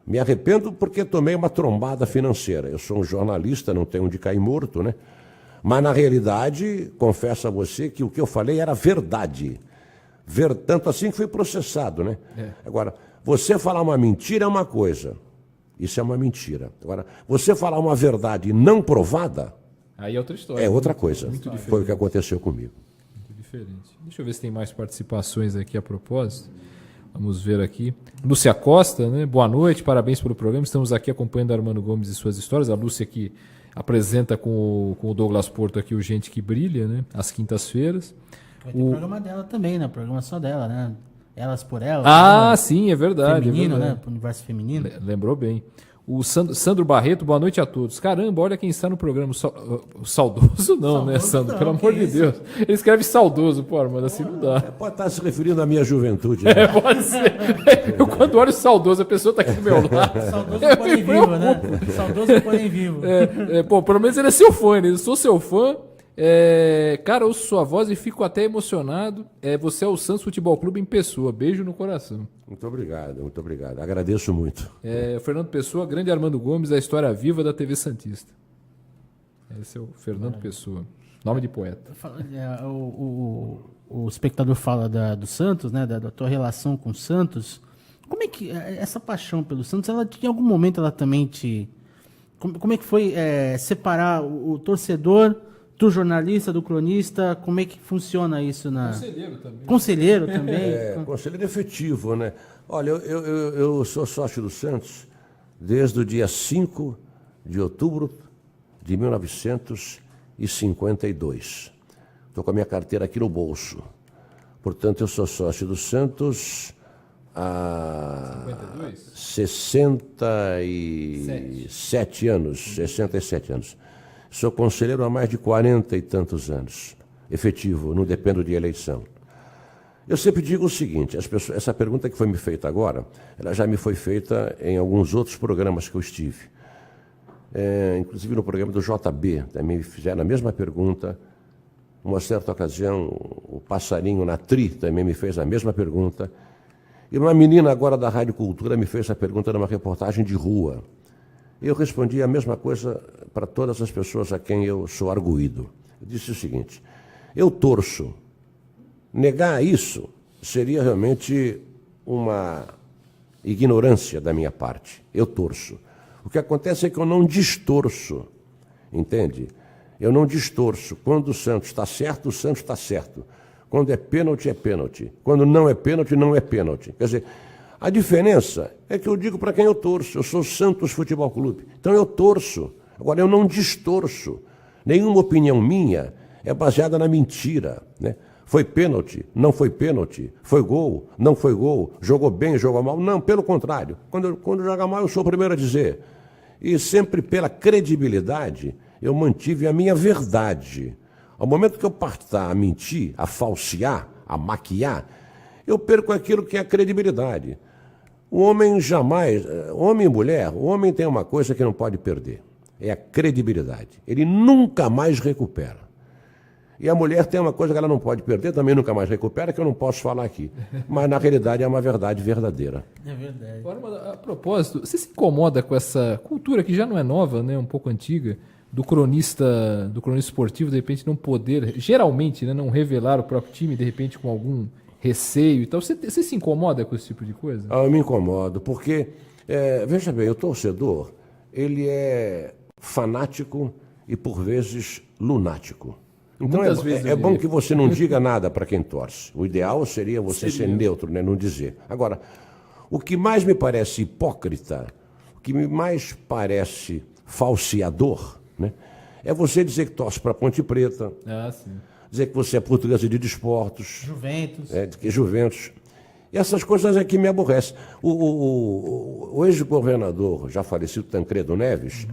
Me arrependo porque tomei uma trombada financeira. Eu sou um jornalista, não tenho onde cair morto, né? Mas na realidade, confesso a você que o que eu falei era verdade. Tanto assim que foi processado, né? Agora, você falar uma mentira é uma coisa. Isso é uma mentira. Agora, você falar uma verdade não provada Aí é outra história. é outra coisa. Muito diferente. Foi o que aconteceu comigo. Muito diferente. Deixa eu ver se tem mais participações aqui a propósito. Vamos ver aqui. Lúcia Costa, né? Boa noite, parabéns pelo programa. Estamos aqui acompanhando Armando Gomes e suas histórias. A Lúcia que apresenta com o Douglas Porto aqui o Gente que Brilha, né? Às quintas-feiras. Vai ter o programa dela também, né? O programa só dela, né? Elas por Elas. Ah, sim, é verdade. Feminino, é verdade. né? Pro universo feminino. Lembrou bem. O Sandro Barreto, boa noite a todos. Caramba, olha quem está no programa. O saudoso não, né, Sandro? não, Pelo que amor de isso? Deus. Ele escreve saudoso, pô, Armando, assim não dá. Pode estar se referindo à minha juventude. Né? Pode ser. Eu, quando olho saudoso, a pessoa está aqui do meu lado. Saudoso Eu porém me vivo, né? preocupo. Saudoso porém vivo. Pô, pelo menos ele é seu fã, né? Eu sou seu fã. Cara, ouço sua voz e fico até emocionado. Você é o Santos Futebol Clube em pessoa. Beijo no coração. Muito obrigado, muito obrigado. Agradeço muito. Fernando Pessoa, grande Armando Gomes, a história viva da TV Santista. Esse é o Fernando Pessoa. Nome de poeta. O espectador fala do Santos, né? Da tua relação com o Santos. Como é que essa paixão pelo Santos, ela em algum momento ela também te... Como é que foi separar o torcedor do jornalista, do cronista? Como é que funciona isso Conselheiro também. Conselheiro também? Conselheiro efetivo, né? Olha, eu sou sócio do Santos desde o dia 5 de outubro de 1952. Estou com a minha carteira aqui no bolso. Portanto, eu sou sócio do Santos há 67 anos. 67 anos. Sou conselheiro há mais de 40 e tantos anos. Efetivo, não dependo de eleição. Eu sempre digo o seguinte, essa pergunta que foi me feita agora, ela já me foi feita em alguns outros programas que eu estive. Inclusive no programa do JB, também me fizeram a mesma pergunta. Uma certa ocasião, o Passarinho na Tri também me fez a mesma pergunta. E uma menina agora da Rádio Cultura me fez essa pergunta numa reportagem de rua. Eu respondi a mesma coisa para todas as pessoas a quem eu sou arguído. Eu disse o seguinte, eu torço. Negar isso seria realmente uma ignorância da minha parte. Eu torço. O que acontece é que eu não distorço, entende? Eu não distorço. Quando o Santos está certo, o Santos está certo. Quando é pênalti, é pênalti. Quando não é pênalti, não é pênalti. Quer dizer, a diferença é que eu digo para quem eu torço. Eu sou Santos Futebol Clube. Então eu torço. Agora, eu não distorço. Nenhuma opinião minha é baseada na mentira, né? Foi pênalti, não foi pênalti, foi gol, não foi gol, jogou bem, jogou mal. Não, pelo contrário. Quando joga mal, eu sou o primeiro a dizer. E sempre pela credibilidade, eu mantive a minha verdade. Ao momento que eu partar a mentir, a falsear, a maquiar, eu perco aquilo que é a credibilidade. O homem jamais, homem e mulher, o homem tem uma coisa que não pode perder, é a credibilidade. Ele nunca mais recupera. E a mulher tem uma coisa que ela não pode perder, também nunca mais recupera, que eu não posso falar aqui. Mas, na realidade, é uma verdade verdadeira. É verdade. Agora, a propósito, você se incomoda com essa cultura que já não é nova, né, um pouco antiga, do cronista esportivo, de repente, não poder, geralmente, né, não revelar o próprio time, de repente, com algum receio e tal. Você se incomoda com esse tipo de coisa? Eu me incomodo, porque, veja bem, o torcedor, ele é fanático e, por vezes, lunático. Então é bom que você não diga nada para quem torce. O ideal seria você ser neutro, né? Não dizer. Agora, o que mais me parece hipócrita, o que me mais parece falseador, né? É você dizer que torce para Ponte Preta, dizer que você é portuguesa de desportos, Juventus. E essas coisas é que me aborrecem. O ex-governador, já falecido, Tancredo Neves,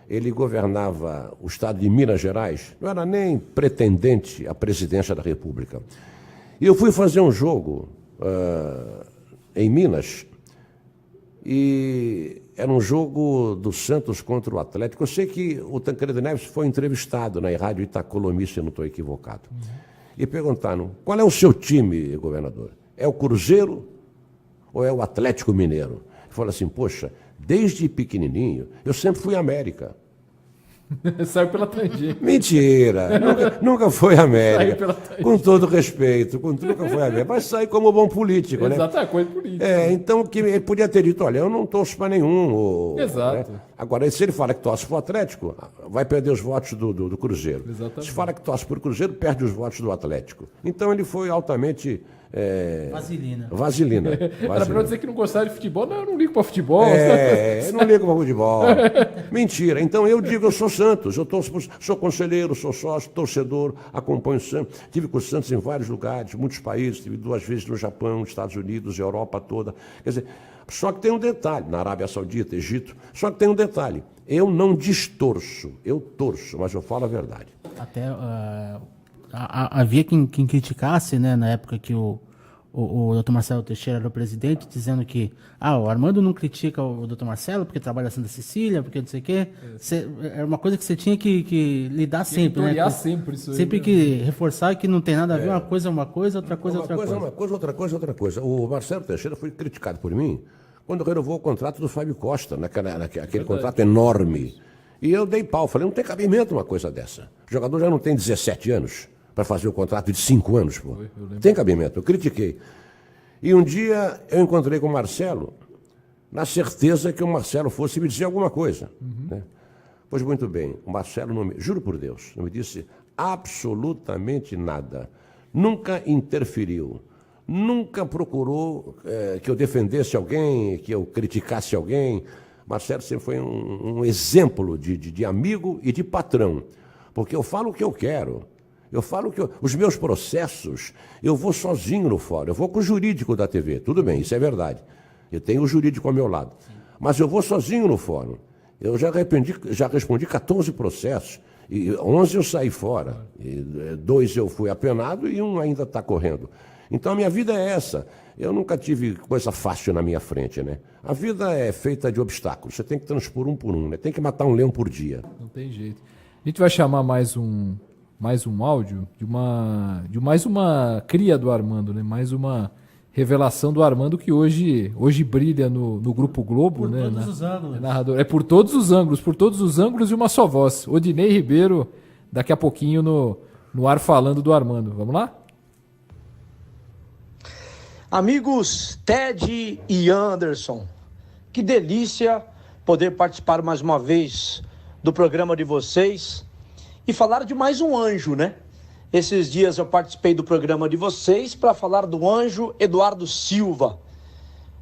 ele governava o estado de Minas Gerais, não era nem pretendente à presidência da República. E eu fui fazer um jogo em Minas, e era um jogo do Santos contra o Atlético. Eu sei que o Tancredo Neves foi entrevistado na Rádio Itacolomi, se eu não estou equivocado. E perguntaram, qual é o seu time, governador? É o Cruzeiro ou é o Atlético Mineiro? Ele falou assim, poxa, desde pequenininho, eu sempre fui América. Saiu pela tangente. Mentira! Nunca foi Saiu América. pela tangente. Com todo respeito, nunca foi América. Mas sai como bom político, né? Exato, é coisa política. Então que ele podia ter dito, olha, eu não torço para nenhum. Exato. Né? Agora, se ele fala que torce para o Atlético, vai perder os votos do Cruzeiro. Exatamente. Se fala que torce para o Cruzeiro, perde os votos do Atlético. Então ele foi altamente... Vaselina. Era pra dizer que não gostava de futebol. Não, eu não ligo pra futebol. Eu não ligo para futebol. Mentira. Então eu digo, eu sou Santos. Eu sou conselheiro, sou sócio, torcedor, acompanho o Santos. Tive com o Santos em vários lugares, muitos países. Tive 2 vezes no Japão, nos Estados Unidos, Europa toda. Quer dizer, só que tem um detalhe, na Arábia Saudita, Egito. Só que tem um detalhe. Eu não distorço, eu torço, mas eu falo a verdade. Até havia quem criticasse, né, na época que o Dr. Marcelo Teixeira era o presidente, dizendo que o Armando não critica o Dr. Marcelo porque trabalha na Santa Cecília, porque não sei o quê. É uma coisa que você tinha que lidar sempre, né? Sempre isso aí, sempre que reforçar que não tem nada a ver, uma coisa é uma coisa, outra coisa é outra coisa. Uma coisa, outra coisa, outra coisa. O Marcelo Teixeira foi criticado por mim quando renovou o contrato do Fábio Costa, naquele contrato enorme. E eu dei pau, falei, não tem cabimento uma coisa dessa. O jogador já não tem 17 anos para fazer o contrato de 5 anos, pô. Tem cabimento, eu critiquei. E um dia eu encontrei com o Marcelo, na certeza que o Marcelo fosse me dizer alguma coisa. Né? Pois muito bem, o Marcelo, juro por Deus, não me disse absolutamente nada. Nunca interferiu. Nunca procurou que eu defendesse alguém, que eu criticasse alguém. Marcelo sempre foi um exemplo de amigo e de patrão. Porque eu falo o que eu quero. Eu falo que os meus processos, eu vou sozinho no fórum, eu vou com o jurídico da TV, tudo bem, isso é verdade. Eu tenho o jurídico ao meu lado. Mas eu vou sozinho no fórum. Eu já respondi 14 processos, e 11 eu saí fora, 2 eu fui apenado e 1 ainda está correndo. Então a minha vida é essa. Eu nunca tive coisa fácil na minha frente, né? A vida é feita de obstáculos, você tem que transpor um por um, né? Tem que matar um leão por dia. Não tem jeito. A gente vai chamar mais um áudio de mais uma cria do Armando, né? Mais uma revelação do Armando que hoje brilha no Grupo Globo, por né? Todos os ângulos. Narrador. É por todos os ângulos e uma só voz. Odinei Ribeiro, daqui a pouquinho no ar falando do Armando. Vamos lá? Amigos Ted e Anderson, que delícia poder participar mais uma vez do programa de vocês e falar de mais um anjo, né? Esses dias eu participei do programa de vocês para falar do anjo Eduardo Silva.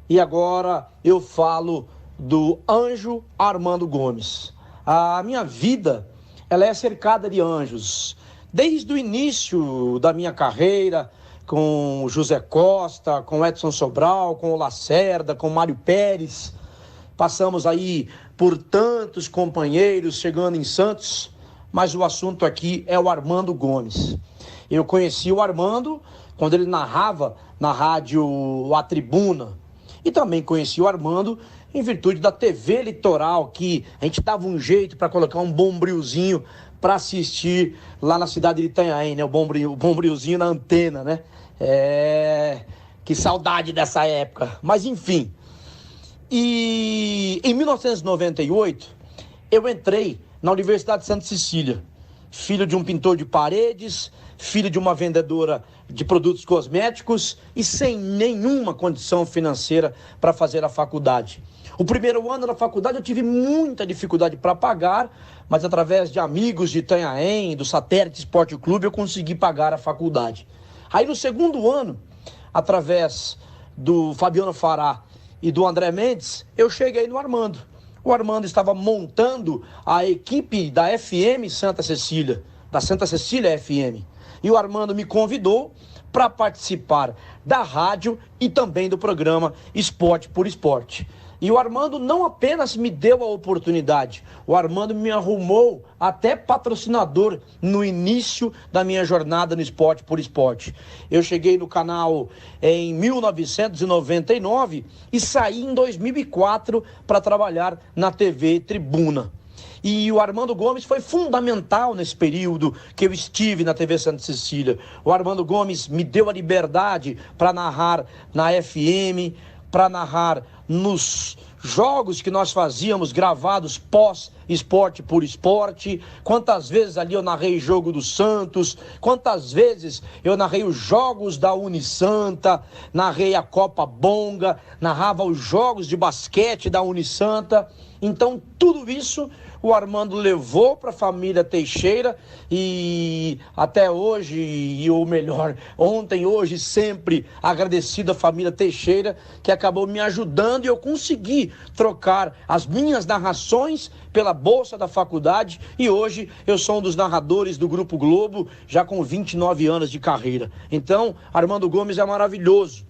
E agora eu falo do anjo Armando Gomes. A minha vida, ela é cercada de anjos. Desde o início da minha carreira, com o José Costa, com o Edson Sobral, com o Lacerda, com o Mário Pérez. Passamos aí por tantos companheiros chegando em Santos, mas o assunto aqui é o Armando Gomes. Eu conheci o Armando quando ele narrava na rádio A Tribuna. E também conheci o Armando em virtude da TV Litoral, que a gente dava um jeito para colocar um bombrilzinho para assistir lá na cidade de Itanhaém, né? O bombrilzinho na antena, né? Que saudade dessa época. Mas enfim. E em 1998, eu entrei na Universidade de Santa Cecília. Filho de um pintor de paredes, filho de uma vendedora de produtos cosméticos e sem nenhuma condição financeira para fazer a faculdade. O primeiro ano da faculdade eu tive muita dificuldade para pagar, mas através de amigos de Itanhaém, do Satélite Esporte Clube, eu consegui pagar a faculdade. Aí no segundo ano, através do Fabiano Fará e do André Mendes, eu cheguei no Armando. O Armando estava montando a equipe da FM Santa Cecília, da Santa Cecília FM. E o Armando me convidou para participar da rádio e também do programa Esporte por Esporte. E o Armando não apenas me deu a oportunidade, o Armando me arrumou até patrocinador no início da minha jornada no Esporte por Esporte. Eu cheguei no canal em 1999 e saí em 2004 para trabalhar na TV Tribuna. E o Armando Gomes foi fundamental nesse período que eu estive na TV Santa Cecília. O Armando Gomes me deu a liberdade para narrar na FM, para narrar nos jogos que nós fazíamos gravados pós-esporte por esporte, quantas vezes ali eu narrei jogo do Santos, quantas vezes eu narrei os jogos da Unisanta, narrei a Copa Bonga, narrava os jogos de basquete da Unisanta. Então tudo isso o Armando levou para a família Teixeira e até hoje, ou melhor, ontem, hoje, sempre agradecido à família Teixeira, que acabou me ajudando e eu consegui trocar as minhas narrações pela bolsa da faculdade e hoje eu sou um dos narradores do Grupo Globo, já com 29 anos de carreira. Então, Armando Gomes é maravilhoso.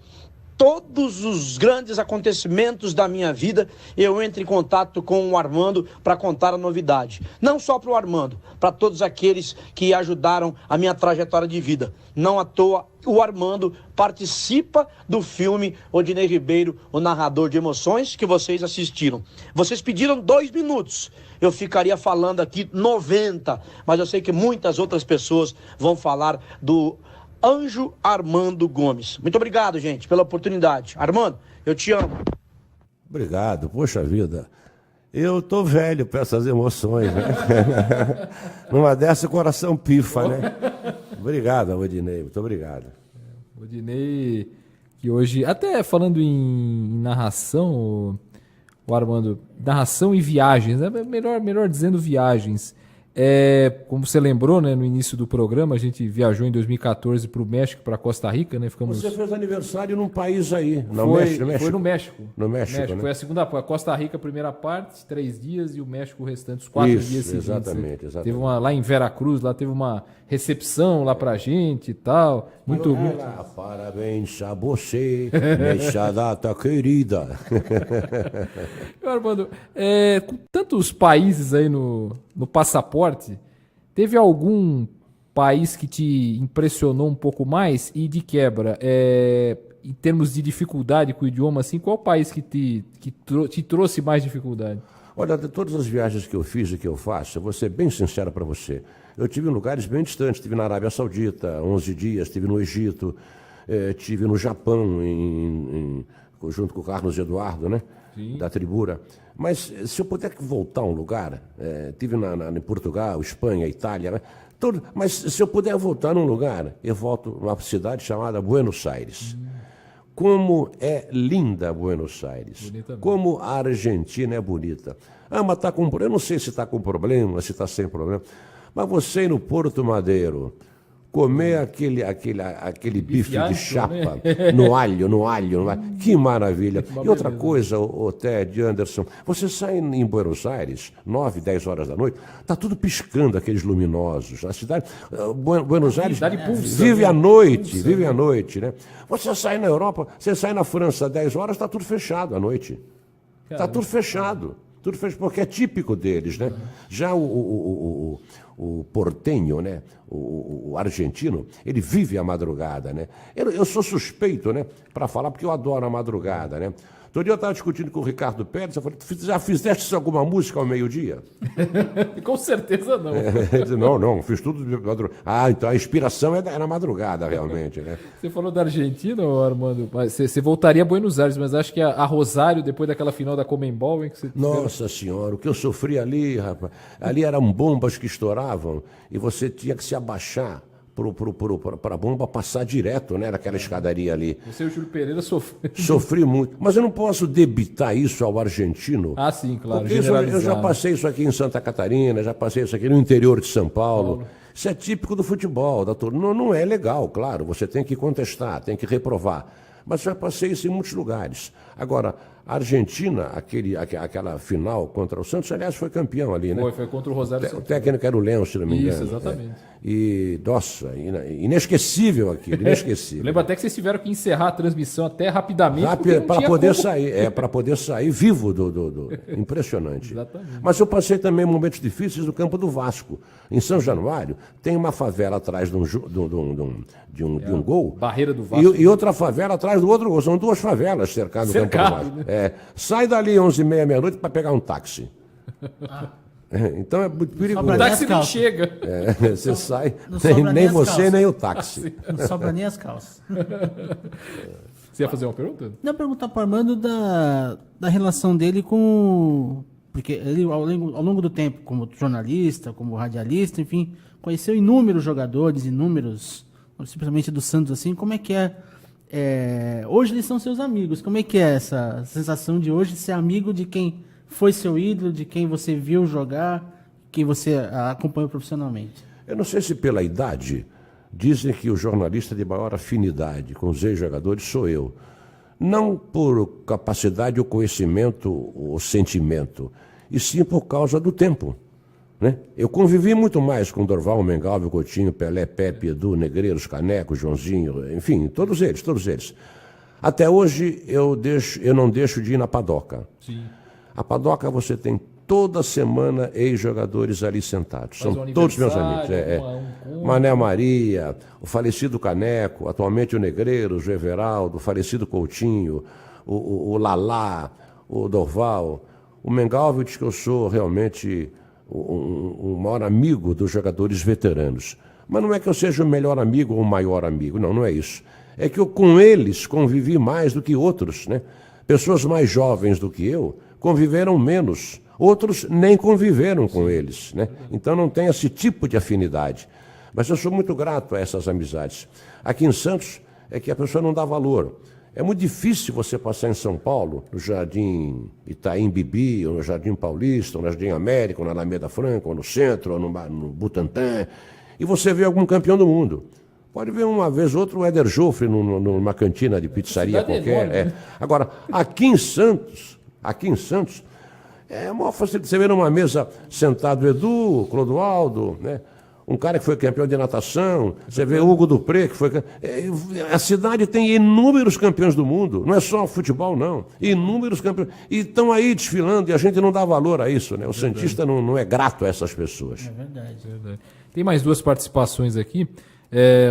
Todos os grandes acontecimentos da minha vida, eu entro em contato com o Armando para contar a novidade. Não só para o Armando, para todos aqueles que ajudaram a minha trajetória de vida. Não à toa, o Armando participa do filme Odinei Ribeiro, o narrador de emoções, que vocês assistiram. Vocês pediram 2 minutos. Eu ficaria falando aqui 90, mas eu sei que muitas outras pessoas vão falar do Anjo Armando Gomes. Muito obrigado, gente, pela oportunidade. Armando, eu te amo. Obrigado, poxa vida. Eu tô velho para essas emoções, né? Numa dessa o coração pifa, né? Obrigado, Odinei, muito obrigado. Odinei, que hoje, até falando em narração, o Armando, narração e viagens, né? melhor dizendo viagens. Como você lembrou, né, no início do programa, a gente viajou em 2014 para o México, para Costa Rica, né? Você fez aniversário num país aí, Foi no México. No México, né? Foi a segunda parte. Costa Rica, a primeira parte, 3 dias, e o México, o restante, os 4 dias seguintes. Exatamente. Teve lá em Veracruz, lá teve uma recepção lá pra gente e tal. Muito. Parabéns a você, nessa data querida. Armando, com tantos países aí no passaporte, teve algum país que te impressionou um pouco mais? E de quebra, em termos de dificuldade com o idioma, assim, qual país que te trouxe mais dificuldade? Olha, de todas as viagens que eu fiz e que eu faço, eu vou ser bem sincero para você. Eu tive em lugares bem distantes, estive na Arábia Saudita, 11 dias, estive no Egito, estive no Japão, junto com o Carlos Eduardo, né? Sim. Da Tribura. Mas se eu puder voltar a um lugar, estive em Portugal, Espanha, Itália, né? Mas se eu puder voltar num lugar, eu volto numa cidade chamada Buenos Aires. Como é linda Buenos Aires. Como a Argentina é bonita. Mas está com... Eu não sei se está com problema, se está sem problema. Mas você ir no Porto Madeiro, comer aquele bife de chapa, né? no alho. Que maravilha. E outra coisa, o Ted, Anderson, você sai em Buenos Aires, 9, 10 horas da noite, está tudo piscando, aqueles luminosos. A cidade, Buenos Aires vive à noite, né? Você sai na Europa, você sai na França, 10 horas, está tudo fechado à noite. Está tudo fechado. Tudo fechado, porque é típico deles, né? Já o portenho, né? O argentino, ele vive a madrugada, né? Eu sou suspeito, né? Para falar, porque eu adoro a madrugada, né? Todo dia eu estava discutindo com o Ricardo Pérez, eu falei, já fizeste alguma música ao meio-dia? Com certeza não. Não, fiz tudo de madrugada. Então a inspiração é na madrugada, realmente, né? Você falou da Argentina, Armando, você voltaria a Buenos Aires, mas acho que a Rosário, depois daquela final da Conmebol, hein, que você... Nossa Senhora, o que eu sofri ali, rapaz. Ali eram bombas que estouravam e você tinha que se abaixar para a bomba passar direto, né, naquela escadaria ali. Você e o Júlio Pereira sofreram. Sofri muito. Mas eu não posso debitar isso ao argentino. Ah, sim, claro. Porque eu já passei isso aqui em Santa Catarina, já passei isso aqui no interior de São Paulo. Isso é típico do futebol. Não é legal, claro. Você tem que contestar, tem que reprovar. Mas já passei isso em muitos lugares. Agora, a Argentina, aquela final contra o Santos, aliás, foi campeão ali, né? Foi contra o Rosário. O técnico era o Leão, se não me engano. Isso, exatamente. E, nossa, inesquecível aquilo, inesquecível. Lembro até que vocês tiveram que encerrar a transmissão até rapidamente. Para poder sair, para poder sair vivo do... Impressionante. Exatamente. Mas eu passei também momentos difíceis no campo do Vasco. Em São Januário, tem uma favela atrás de um gol. Barreira do Vasco. E outra favela atrás do outro gol. São 2 favelas cercadas no campo do Vasco. Né? Sai dali 11h30, meia-noite para pegar um táxi. Então é muito perigoso. O táxi não chega. Você sai, nem você, nem o táxi. Não sobra nem as calças. Você ia fazer uma pergunta? Não, perguntar para o Armando da relação dele com... Porque ele, ao longo do tempo, como jornalista, como radialista, enfim, conheceu inúmeros jogadores, principalmente do Santos, assim, como é que hoje eles são seus amigos, como é que é essa sensação de hoje ser amigo de quem foi seu ídolo, de quem você viu jogar, quem você acompanhou profissionalmente? Eu não sei se pela idade, dizem que o jornalista de maior afinidade com os ex-jogadores sou eu. Não por capacidade ou conhecimento ou sentimento, e sim por causa do tempo. Né? Eu convivi muito mais com Dorval, Mengalvio, Coutinho, Pelé, Pepe, Edu, Negreiros, Caneco, Joãozinho, enfim, todos eles. Até hoje eu não deixo de ir na padoca. Sim. A padoca você tem toda semana ex-jogadores ali sentados. Faz São um todos meus aniversário, amigos. Mané Maria, o falecido Caneco, atualmente o Negreiros, o Everaldo, o falecido Coutinho, o Lalá, o Dorval. O Mengalvio diz que eu sou realmente o maior amigo dos jogadores veteranos. Mas não é que eu seja o melhor amigo ou o maior amigo, não é isso. É que eu com eles convivi mais do que outros, né? Pessoas mais jovens do que eu conviveram menos. Outros nem conviveram com eles, né? Então não tem esse tipo de afinidade. Mas eu sou muito grato a essas amizades. Aqui em Santos é que a pessoa não dá valor. É muito difícil você passar em São Paulo, no Jardim Itaim Bibi, ou no Jardim Paulista, ou no Jardim América, ou na Alameda Franca, ou no Centro, ou no Butantã, e você vê algum campeão do mundo. Pode ver uma vez ou outra o Éder Joffre numa cantina de pizzaria qualquer. Enorme, né? Agora, aqui em Santos, é uma facilidade. Você vê numa mesa sentado o Edu, Clodoaldo, né? Um cara que foi campeão de natação, você vê Hugo Dupré, que foi... A cidade tem inúmeros campeões do mundo, não é só futebol, não. Inúmeros campeões. E estão aí desfilando e a gente não dá valor a isso, né? O santista não é grato a essas pessoas. É verdade. Tem mais duas participações aqui.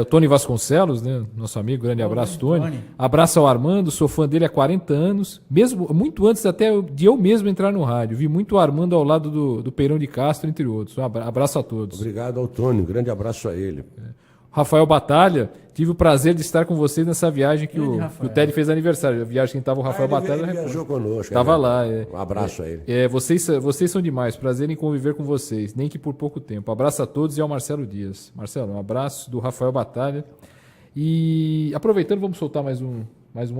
O Tony Vasconcelos, né, nosso amigo, grande abraço, Tony. Abraço ao Armando, sou fã dele há 40 anos, mesmo muito antes até de eu mesmo entrar no rádio. Vi muito o Armando ao lado do Peirão de Castro, entre outros. Um abraço a todos. Obrigado ao Tony, um grande abraço a ele. Rafael Batalha, tive o prazer de estar com vocês nessa viagem que o Ted fez aniversário. A viagem que estava o Rafael Batalha. Ele viajou conosco. Estava lá. Um abraço a ele. Vocês são demais, prazer em conviver com vocês, nem que por pouco tempo. Abraço a todos e ao Marcelo Dias. Marcelo, um abraço do Rafael Batalha. E aproveitando, vamos soltar mais um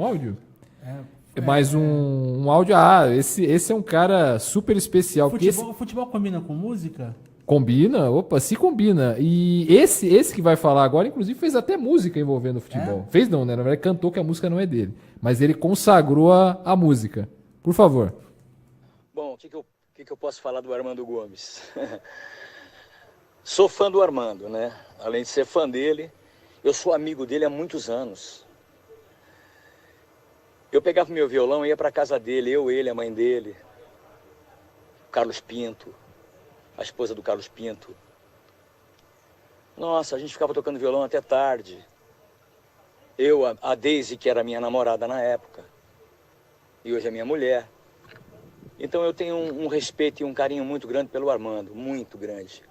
áudio? Mais um áudio. Esse é um cara super especial. Futebol combina com música? Combina, se combina. E esse que vai falar agora, inclusive, fez até música envolvendo o futebol. Fez não, né? Na verdade, cantou que a música não é dele. Mas ele consagrou a música. Por favor. Bom, o que eu posso falar do Armando Gomes? Sou fã do Armando, né? Além de ser fã dele, eu sou amigo dele há muitos anos. Eu pegava meu violão e ia para casa dele, ele, a mãe dele, Carlos Pinto, a esposa do Carlos Pinto. Nossa, a gente ficava tocando violão até tarde. Eu, a Daisy, que era minha namorada na época, e hoje é minha mulher. Então eu tenho um respeito e um carinho muito grande pelo Armando, muito grande.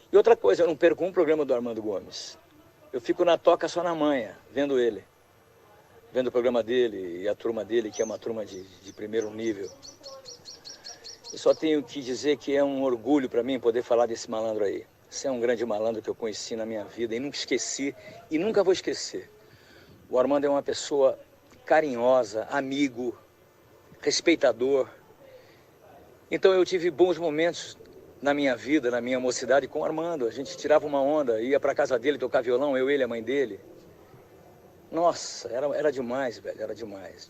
E outra coisa, eu não perco um programa do Armando Gomes. Eu fico na toca só na manhã, vendo ele. Vendo o programa dele e a turma dele, que é uma turma de primeiro nível. Eu só tenho que dizer que é um orgulho para mim poder falar desse malandro aí. Esse é um grande malandro que eu conheci na minha vida e nunca esqueci e nunca vou esquecer. O Armando é uma pessoa carinhosa, amigo, respeitador. Então eu tive bons momentos na minha vida, na minha mocidade com o Armando. A gente tirava uma onda, ia para casa dele tocar violão, ele, a mãe dele. Nossa, era demais, velho, era demais.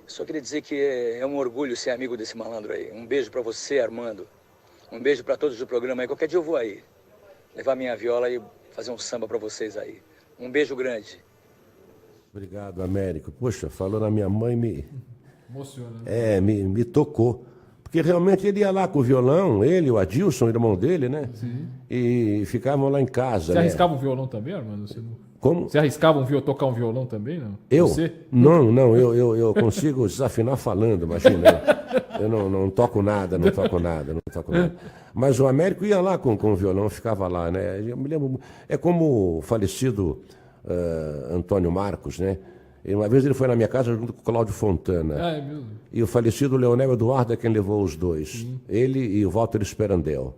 Só queria dizer que é um orgulho ser amigo desse malandro aí. Um beijo pra você, Armando. Um beijo pra todos do programa aí. Qualquer dia eu vou aí. Levar minha viola e fazer um samba pra vocês aí. Um beijo grande. Obrigado, Américo. Poxa, falou na minha mãe, Emociona. Me tocou. Porque realmente ele ia lá com o violão, ele, o Adilson, o irmão dele, né? Sim. E ficavam lá em casa. Você arriscava um violão também, Armando? Como? Você arriscava tocar um violão também, não? Eu? Você? Não, eu consigo desafinar falando, imagina. Eu não toco nada. Mas o Américo ia lá com o violão, ficava lá, né? Eu me lembro, é como o falecido Antônio Marcos, né? E uma vez ele foi na minha casa junto com o Cláudio Fontana. Ah, é mesmo? E o falecido Leonel Eduardo é quem levou os dois. Ele e o Walter Esperandel.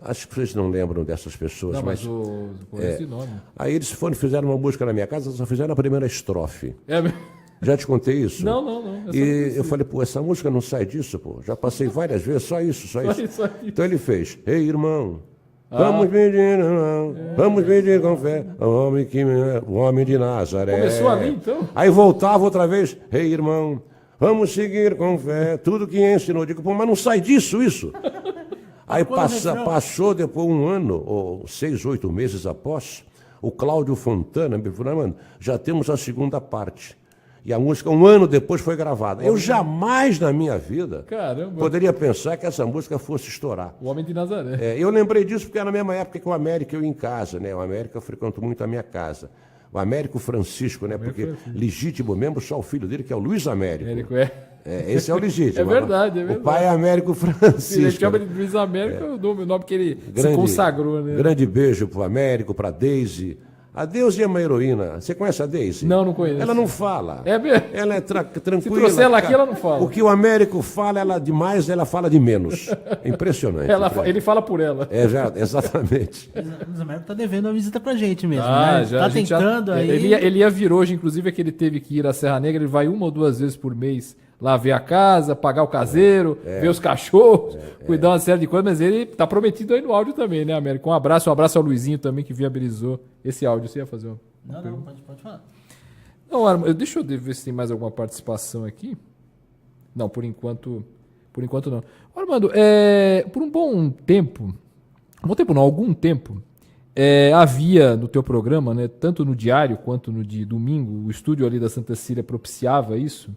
Acho que vocês não lembram dessas pessoas, Não, mas o esse nome. Aí eles fizeram uma música na minha casa, só fizeram a primeira estrofe. É mesmo? Já te contei isso? Não. E eu falei, pô, essa música não sai disso, pô. Já passei várias vezes, só isso. Só isso aí. Então ele fez, ei, irmão, vamos pedir, irmão, vamos pedir com fé, o homem de Nazaré. Começou ali, então? Aí voltava outra vez, ei, irmão, vamos seguir com fé, tudo que ensinou. Eu digo, pô, mas não sai disso, isso. Aí passou depois um ano, ou 6, 8 meses após, o Cláudio Fontana me falou, mano, já temos a segunda parte. E a música, um ano depois, foi gravada. Eu jamais na minha vida poderia pensar que essa música fosse estourar. O Homem de Nazaré. Eu lembrei disso porque era na mesma época que o América eu ia em casa, né? O América frequentou muito a minha casa. O Américo Francisco, né? Porque legítimo mesmo só o filho dele, que é o Luiz Américo. Esse é o legítimo. É verdade. O pai é Américo Francisco. Ele chama de Luiz Américo, é o nome que ele se consagrou, né? Grande beijo pro Américo, pra Deise. A Deise é uma heroína. Você conhece a Deise? Não conheço. Ela não fala. É mesmo? Ela é tranquila. Se trouxer ela aqui, ela não fala. O que o Américo fala, ela demais, ela fala de menos. É impressionante. Ele fala por ela. Exatamente. O Américo tá devendo uma visita pra gente mesmo, né? Já, tá tentando aí. Ele ia vir hoje, inclusive, é que ele teve que ir à Serra Negra, ele vai 1 ou 2 vezes por mês lá ver a casa, pagar o caseiro, ver os cachorros, cuidar uma série de coisas, mas ele tá prometido aí no áudio também, né, Américo? Um abraço ao Luizinho também, que viabilizou esse áudio. Você ia fazer uma Não, pode falar. Não, Armando, deixa eu ver se tem mais alguma participação aqui. Não, por enquanto não. Armando, por algum tempo, havia no teu programa, né, tanto no diário quanto no de domingo, o estúdio ali da Santa Cecília propiciava isso,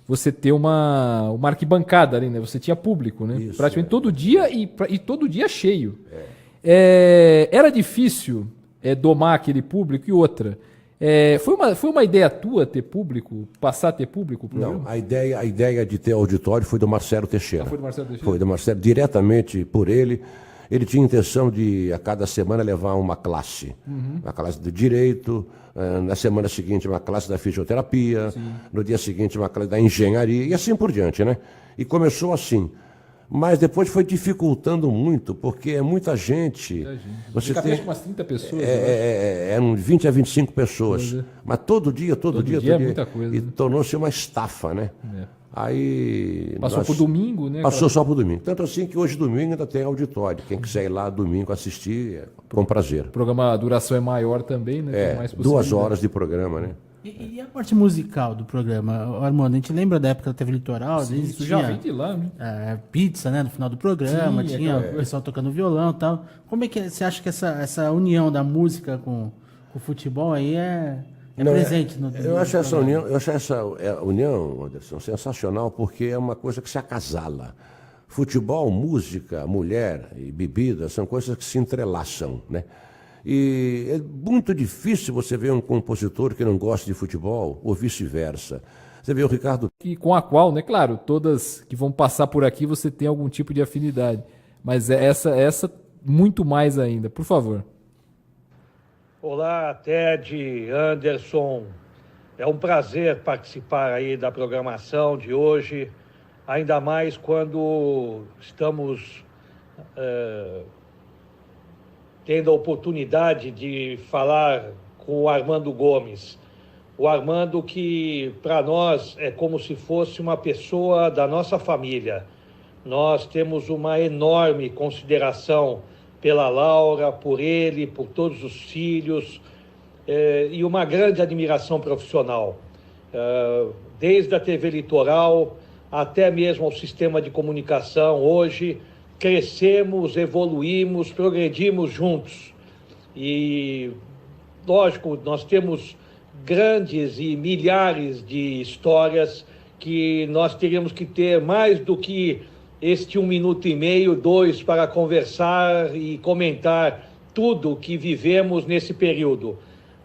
você ter uma arquibancada ali, né? Você tinha público, né? Isso, praticamente todo dia e todo dia cheio. Era difícil domar aquele público. E outra, foi uma ideia tua ter público, passar a ter público? Não, a ideia de ter auditório foi do Marcelo Teixeira. Foi do Marcelo Teixeira? Foi do Marcelo, diretamente por ele. Ele tinha intenção de, a cada semana, levar uma classe. Uma classe de direito, na semana seguinte uma classe da fisioterapia, no dia seguinte uma classe da engenharia, e assim por diante, né? E começou assim. Mas depois foi dificultando muito, porque é muita gente. Você tem umas 30 pessoas. Eram 20 a 25 pessoas. Mas todo dia. Todo dia é muita coisa. E tornou-se uma estafa, né? Aí passou por domingo, né? Passou só por domingo. Tanto assim que hoje domingo ainda tem auditório. Quem quiser ir lá domingo assistir, com prazer. O programa, a duração é maior também, né? Tem mais 2 horas de programa, né? E a parte musical do programa, Armando? A gente lembra da época da TV Litoral? Isso já vem de lá, né? Pizza, né? No final do programa, tinha o pessoal tocando violão e tal. Como é que você acha que essa união da música com o futebol aí presente no eu acho essa união, Anderson, sensacional, porque é uma coisa que se acasala. Futebol, música, mulher e bebida são coisas que se entrelaçam, né? E é muito difícil você ver um compositor que não gosta de futebol ou vice-versa. Você vê o Ricardo... Com a qual, né, claro, todas que vão passar por aqui você tem algum tipo de afinidade. Mas essa muito mais ainda. Por favor. Olá, Ted, Anderson. É um prazer participar aí da programação de hoje, ainda mais quando estamos tendo a oportunidade de falar com o Armando Gomes. O Armando que, para nós, é como se fosse uma pessoa da nossa família. Nós temos uma enorme consideração pela Laura, por ele, por todos os filhos, e uma grande admiração profissional. Desde a TV Litoral até mesmo ao sistema de comunicação, hoje crescemos, evoluímos, progredimos juntos. E, lógico, nós temos grandes e milhares de histórias que nós teríamos que ter mais do que este 1 minuto e meio, 2, para conversar e comentar tudo que vivemos nesse período.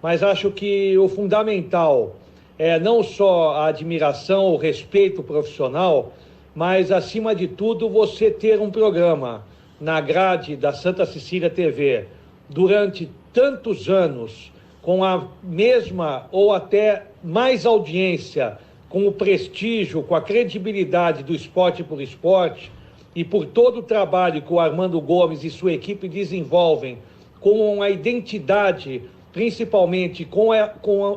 Mas acho que o fundamental é não só a admiração, o respeito profissional, mas, acima de tudo, você ter um programa na grade da Santa Cecília TV durante tantos anos, com a mesma ou até mais audiência, com o prestígio, com a credibilidade do Esporte por Esporte e por todo o trabalho que o Armando Gomes e sua equipe desenvolvem com a identidade, principalmente com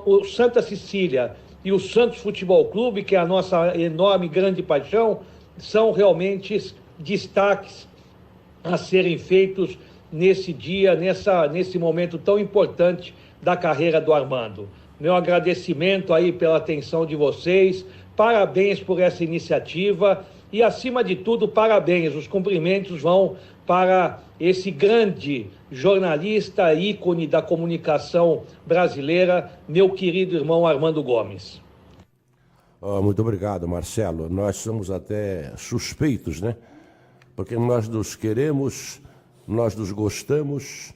o Santa Cecília e o Santos Futebol Clube, que é a nossa enorme, grande paixão, são realmente destaques a serem feitos nesse dia, nesse momento tão importante da carreira do Armando. Meu agradecimento aí pela atenção de vocês, parabéns por essa iniciativa e, acima de tudo, parabéns. Os cumprimentos vão para esse grande jornalista, ícone da comunicação brasileira, meu querido irmão Armando Gomes. Muito obrigado, Marcelo. Nós somos até suspeitos, né? Porque nós nos queremos, nós nos gostamos,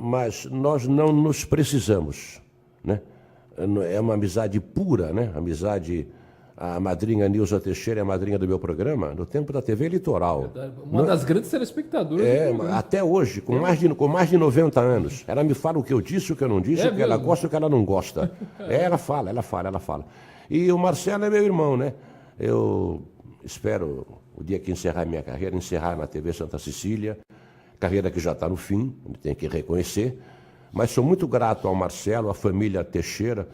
mas nós não nos precisamos, né? É uma amizade pura, né? Amizade. A madrinha Nilza Teixeira é a madrinha do meu programa, no tempo da TV Litoral. Uma das grandes telespectadoras. Até hoje, com mais de 90 anos. Ela me fala o que eu disse, o que eu não disse, o que ela gosta e o que ela não gosta. Ela fala. E o Marcelo é meu irmão, né? Eu espero, o dia que encerrar minha carreira, encerrar na TV Santa Cecília, carreira que já está no fim, tem que reconhecer. Mas sou muito grato ao Marcelo, à família Teixeira,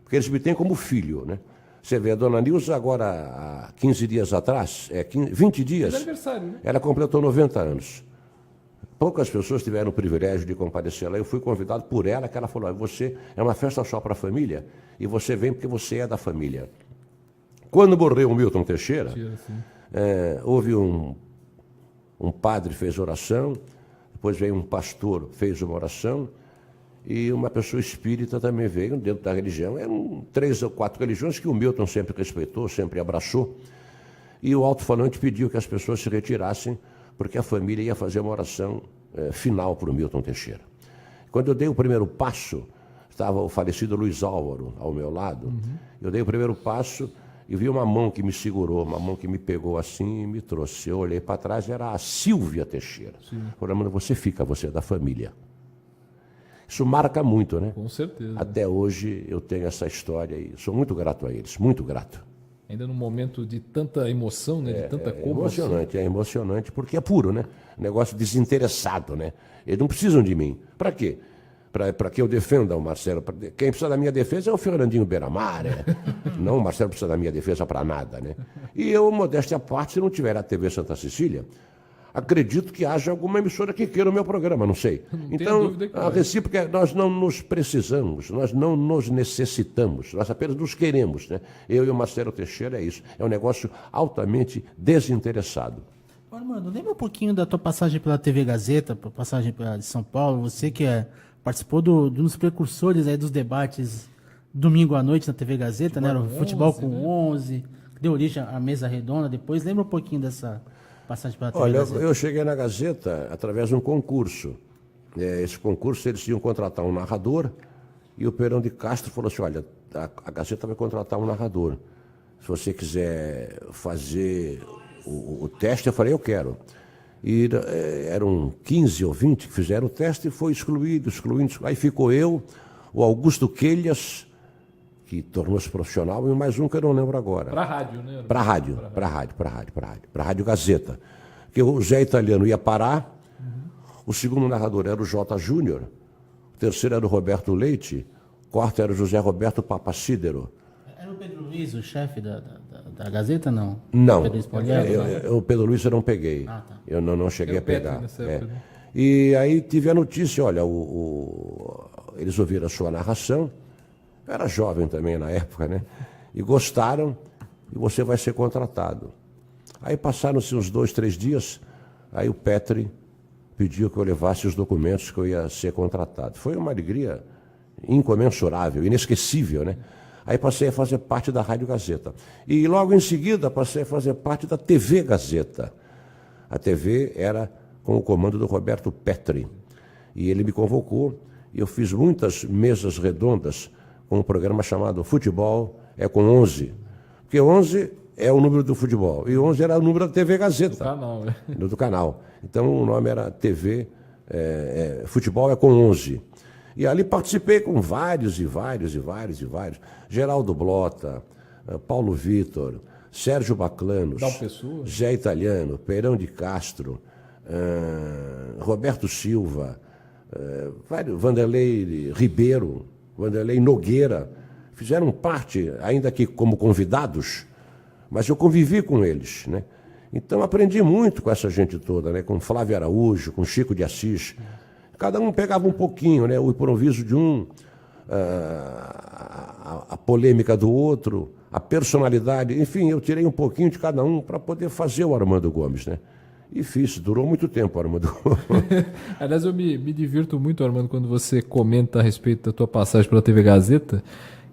porque eles me têm como filho, né? Você vê, a dona Nilza agora, há 15 dias atrás, 20 dias, aniversário, né? Ela completou 90 anos. Poucas pessoas tiveram o privilégio de comparecer lá. Eu fui convidado por ela, que ela falou, você é uma festa só para a família, e você vem porque você é da família. Quando morreu o Milton Teixeira, houve um padre fez oração, depois veio um pastor, fez uma oração, e uma pessoa espírita também veio dentro da religião. Eram 3 ou 4 religiões que o Milton sempre respeitou, sempre abraçou. E o alto-falante pediu que as pessoas se retirassem, porque a família ia fazer uma oração final para o Milton Teixeira. Quando eu dei o primeiro passo, estava o falecido Luiz Álvaro ao meu lado. Eu dei o primeiro passo e vi uma mão que me segurou, uma mão que me pegou assim e me trouxe. Eu olhei para trás, era a Silvia Teixeira. Falei, mano, você é da família. Isso marca muito, né? Com certeza. Até hoje eu tenho essa história e sou muito grato a eles, muito grato. Ainda num momento de tanta emoção, né? De tanta comoção. É emocionante, porque é puro, né? Negócio desinteressado, né? Eles não precisam de mim. Para quê? Para que eu defenda o Marcelo. Quem precisa da minha defesa é o Fernandinho Beiramar, né? Não, o Marcelo precisa da minha defesa para nada, né? E eu, modéstia à parte, se não tiver a TV Santa Cecília, acredito que haja alguma emissora que queira o meu programa, não sei. Então, a recíproca é nós não nos precisamos, nós não nos necessitamos, nós apenas nos queremos, né? Eu e o Marcelo Teixeira é isso. É um negócio altamente desinteressado. Armando, lembra um pouquinho da tua passagem pela TV Gazeta, passagem de São Paulo, você que participou dos precursores aí dos debates domingo à noite na TV Gazeta, né? O Futebol com 11, que deu origem à mesa redonda depois. Lembra um pouquinho dessa passagem pela TV Olha, Gazeta? eu cheguei na Gazeta através de um concurso. Esse concurso, eles iam contratar um narrador e o Perão de Castro falou assim, olha, a Gazeta vai contratar um narrador. Se você quiser fazer o teste, eu falei, eu quero. E eram 15 ou 20 que fizeram o teste e foi excluído. Aí ficou eu, o Augusto Quelhas, que tornou-se profissional, e mais um que eu não lembro agora. Para a rádio, né? Para a Rádio Gazeta. Porque o Zé Italiano ia parar, o segundo narrador era o J. Júnior, o terceiro era o Roberto Leite, o quarto era o José Roberto Papacídero. Era o Pedro Luiz, o chefe da Gazeta, não? Não, Pedro o Pedro Luiz eu não peguei. Ah, tá. Eu não cheguei a pegar. Época, né? E aí tive a notícia, olha, eles ouviram a sua narração, eu era jovem também na época, né? E gostaram, e você vai ser contratado. Aí passaram-se uns 2, 3 dias, aí o Petri pediu que eu levasse os documentos que eu ia ser contratado. Foi uma alegria incomensurável, inesquecível, né? Aí passei a fazer parte da Rádio Gazeta. E logo em seguida passei a fazer parte da TV Gazeta. A TV era com o comando do Roberto Petri. E ele me convocou e eu fiz muitas mesas redondas com um programa chamado Futebol é com 11. Porque 11 é o número do futebol. E 11 era o número da TV Gazeta. Do canal, né? Do canal. Então o nome era TV Futebol é com 11. E ali participei com vários. Geraldo Blota, Paulo Vitor, Sérgio Baclanos, Zé Italiano, Peirão de Castro, Roberto Silva, Vanderlei Ribeiro, Vanderlei Nogueira, fizeram parte, ainda que como convidados, mas eu convivi com eles, né? Então aprendi muito com essa gente toda, né? Com Flávio Araújo, com Chico de Assis. Cada um pegava um pouquinho, né? O improviso de um, a polêmica do outro, a personalidade, enfim, eu tirei um pouquinho de cada um para poder fazer o Armando Gomes, né? E fiz, durou muito tempo o Armando Gomes. Aliás, eu me divirto muito, Armando, quando você comenta a respeito da tua passagem pela TV Gazeta.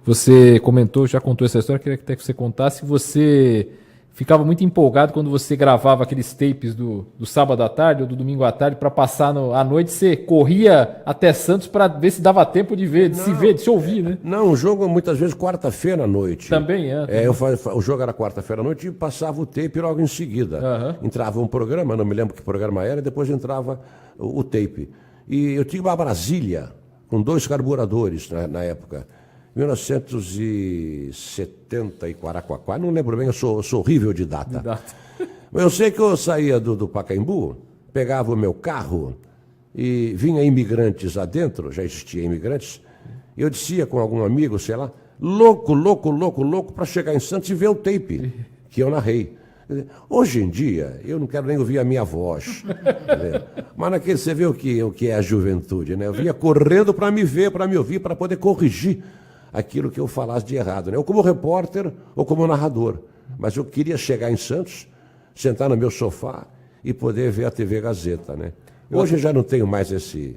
Você comentou, já contou essa história, queria até que você contasse. Você ficava muito empolgado quando você gravava aqueles tapes do sábado à tarde ou do domingo à tarde para passar à noite. Você corria até Santos para ver se dava tempo de ver, de se ouvir, né? Não, o jogo muitas vezes quarta-feira à noite. Também é. O jogo era quarta-feira à noite e passava o tape logo em seguida. Entrava um programa, não me lembro que programa era, e depois entrava o tape. E eu tinha uma Brasília com 2 carburadores na época. 1970 e Quaraquaquá, não lembro bem, eu sou horrível de data. Mas eu sei que eu saía do Pacaembu, pegava o meu carro e vinha imigrantes adentro, já existia imigrantes, e eu descia com algum amigo, sei lá, louco, para chegar em Santos e ver o tape que eu narrei. Hoje em dia, eu não quero nem ouvir a minha voz. Mas naquele, você vê o que é a juventude, né? Eu vinha correndo para me ver, para me ouvir, para poder corrigir aquilo que eu falasse de errado, né? Ou como repórter, ou como narrador. Mas eu queria chegar em Santos, sentar no meu sofá e poder ver a TV Gazeta, né? Hoje eu já não tenho mais esse...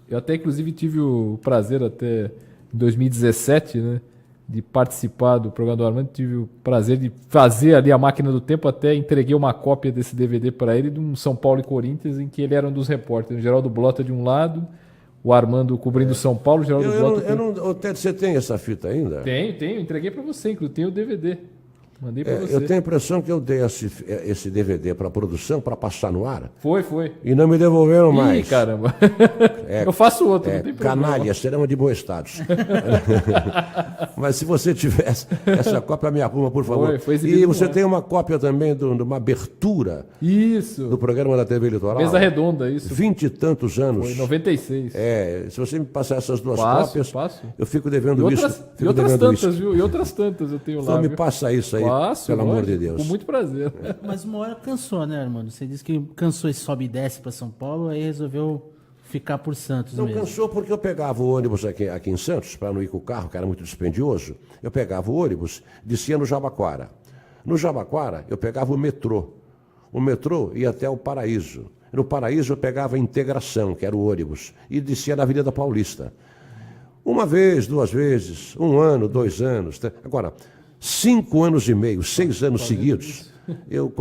Eu até, inclusive, tive o prazer até em 2017, né, de participar do programa do Armando. Tive o prazer de fazer ali a Máquina do Tempo, até entreguei uma cópia desse DVD para ele, de um São Paulo e Corinthians, em que ele era um dos repórteres. O Geraldo Blota de um lado, o Armando cobrindo São Paulo, o Geraldo Blota... Ted, você tem essa fita ainda? Tenho, entreguei para você, inclusive tem o DVD. Mandei para você. Eu tenho a impressão que eu dei esse DVD para a produção, para passar no ar. Foi. E não me devolveram mais. Ih, caramba. Eu faço outro, não tem problema. Canalhas, serão de bom estado. Mas se você tivesse essa cópia, me arruma, por favor. Foi e você tem uma cópia também de uma abertura do programa da TV Litoral. Mesa redonda, isso. 20 e tantos anos. Foi 96. Se você me passar essas duas cópias, eu fico devendo isso. E outras tantas, viu? E outras tantas eu tenho lá. Então me passa isso aí. Pelo amor de Deus. Com muito prazer. Mas uma hora cansou, né, Armando? Você disse que cansou e sobe e desce para São Paulo, aí resolveu ficar por Santos mesmo. Não cansou porque eu pegava o ônibus aqui em Santos, para não ir com o carro, que era muito dispendioso. Eu pegava o ônibus, descia no Jabaquara. No Jabaquara, eu pegava o metrô. O metrô ia até o Paraíso. No Paraíso, eu pegava a Integração, que era o ônibus, e descia na Avenida Paulista. Uma vez, 2 vezes, 1 ano, 2 anos. Agora... 5 anos e meio, 6 anos seguidos, eu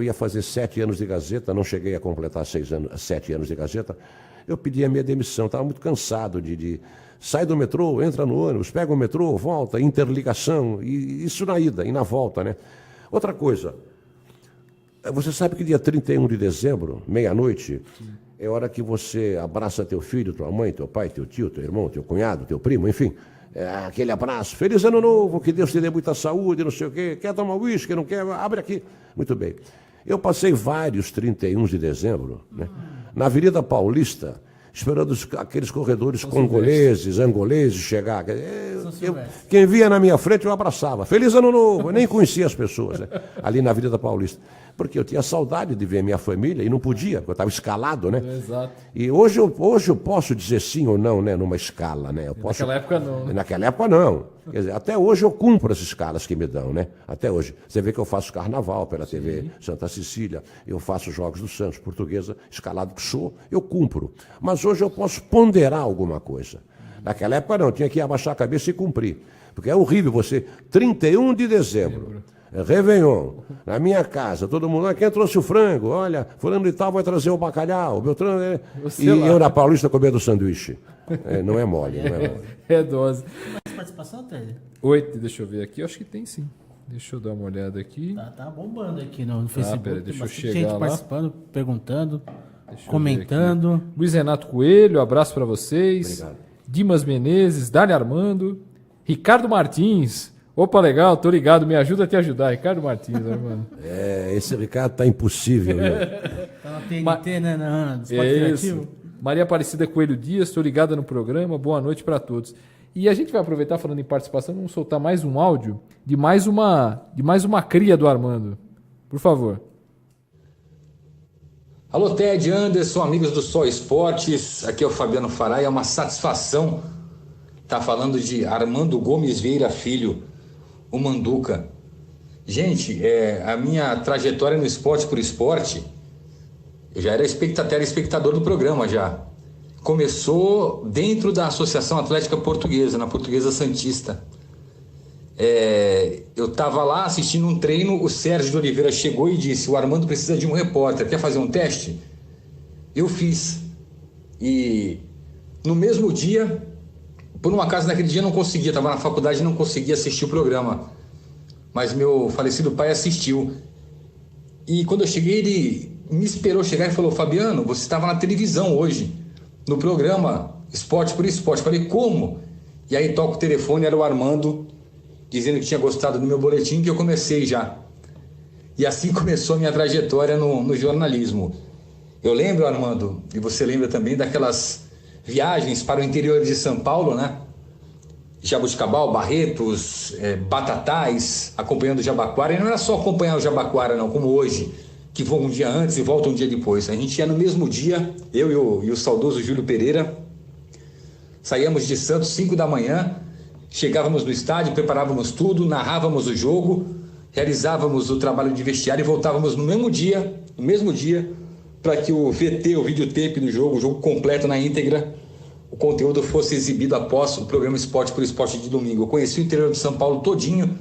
ia fazer 7 anos de Gazeta, não cheguei a completar 7 anos de Gazeta, eu pedi a minha demissão, estava muito cansado de sai do metrô, entra no ônibus, pega o metrô, volta, interligação, e isso na ida e na volta, né? Outra coisa, você sabe que dia 31 de dezembro, meia-noite, é hora que você abraça teu filho, tua mãe, teu pai, teu tio, teu irmão, teu cunhado, teu primo, enfim... aquele abraço, feliz ano novo, que Deus te dê muita saúde, não sei o quê, quer tomar uísque, não quer, abre aqui. Muito bem. Eu passei vários 31 de dezembro, né, na Avenida Paulista, esperando aqueles corredores congoleses, angoleses chegar. Quem via na minha frente eu abraçava. Feliz ano novo, eu nem conhecia as pessoas, né, ali na Avenida Paulista. Porque eu tinha saudade de ver minha família e não podia, porque eu estava escalado, né? Exato. E hoje eu posso dizer sim ou não, né, numa escala, né? Naquela época não. Né? Naquela época não. Quer dizer, até hoje eu cumpro as escalas que me dão, né? Até hoje. Você vê que eu faço carnaval pela TV Santa Cecília, eu faço Jogos do Santos, Portuguesa, escalado que sou, eu cumpro. Mas hoje eu posso ponderar alguma coisa. Naquela época não, tinha que abaixar a cabeça e cumprir. Porque é horrível você, 31 de dezembro. Réveillon, na minha casa, todo mundo, quem trouxe o frango? Olha, fulano de tal vai trazer o bacalhau, Beltrano, e eu na Paulista comendo sanduíche. Não é mole, não é mole. É dose. Mais participação, Télio? 8, deixa eu ver aqui, eu acho que tem sim. Deixa eu dar uma olhada aqui. Tá bombando aqui no Facebook. Pera, deixa eu chegar gente lá. participando, perguntando, comentando. Luiz Renato Coelho, abraço para vocês. Obrigado. Dimas Menezes, Dália Armando, Ricardo Martins. Opa, legal, tô ligado, me ajuda a te ajudar. Ricardo Martins, Armando. Esse Ricardo tá impossível, viu? Tá na TNT, né, Ana? Do Esporte Interativo. Maria Aparecida Coelho Dias, tô ligada no programa, boa noite para todos. E a gente vai aproveitar, falando em participação, vamos soltar mais um áudio de mais uma cria do Armando. Por favor. Alô, Ted, Anderson, amigos do Sol Esportes, aqui é o Fabiano Farai, é uma satisfação estar falando de Armando Gomes Vieira Filho, o Manduca. Gente, a minha trajetória no Esporte por Esporte, eu já era espectador do programa já. Começou dentro da Associação Atlética Portuguesa, na Portuguesa Santista. Eu estava lá assistindo um treino, o Sérgio de Oliveira chegou e disse: o Armando precisa de um repórter, quer fazer um teste? Eu fiz. E no mesmo dia, por um acaso naquele dia eu não conseguia, estava na faculdade e não conseguia assistir o programa. Mas meu falecido pai assistiu. E quando eu cheguei, ele me esperou chegar e falou: Fabiano, você estava na televisão hoje, no programa Esporte por Esporte. Falei: como? E aí toca o telefone, era o Armando, dizendo que tinha gostado do meu boletim, que eu comecei já. E assim começou a minha trajetória no jornalismo. Eu lembro, Armando, e você lembra também, daquelas viagens para o interior de São Paulo, né? Jabuticabal, Barretos, Batatais, acompanhando o Jabaquara. E não era só acompanhar o Jabaquara, não, como hoje, que vão um dia antes e voltam um dia depois. A gente ia no mesmo dia, eu e o saudoso Júlio Pereira, saíamos de Santos 5 da manhã, chegávamos no estádio, preparávamos tudo, narrávamos o jogo, realizávamos o trabalho de vestiário e voltávamos no mesmo dia, para que o VT, o videotape do jogo, o jogo completo na íntegra, o conteúdo fosse exibido após o programa Esporte por Esporte de domingo. Eu conheci o interior de São Paulo todinho,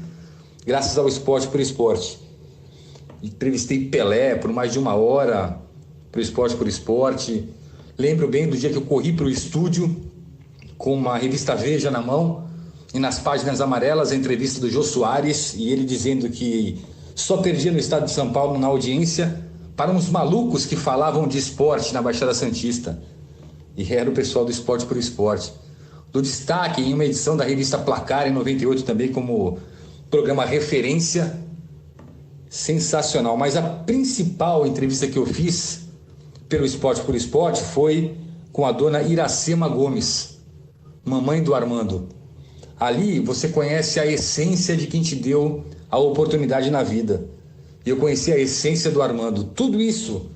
graças ao Esporte por Esporte. Entrevistei Pelé por mais de 1 hora, para o Esporte por Esporte. Lembro bem do dia que eu corri para o estúdio, com uma revista Veja na mão, e nas páginas amarelas a entrevista do Jô Soares, e ele dizendo que só perdia no estado de São Paulo na audiência para uns malucos que falavam de esporte na Baixada Santista. E era o pessoal do Esporte por Esporte. Do destaque em uma edição da revista Placar, em 98 também, como programa referência. Sensacional. Mas a principal entrevista que eu fiz pelo Esporte por Esporte foi com a dona Iracema Gomes, mamãe do Armando. Ali você conhece a essência de quem te deu a oportunidade na vida. E eu conheci a essência do Armando. Tudo isso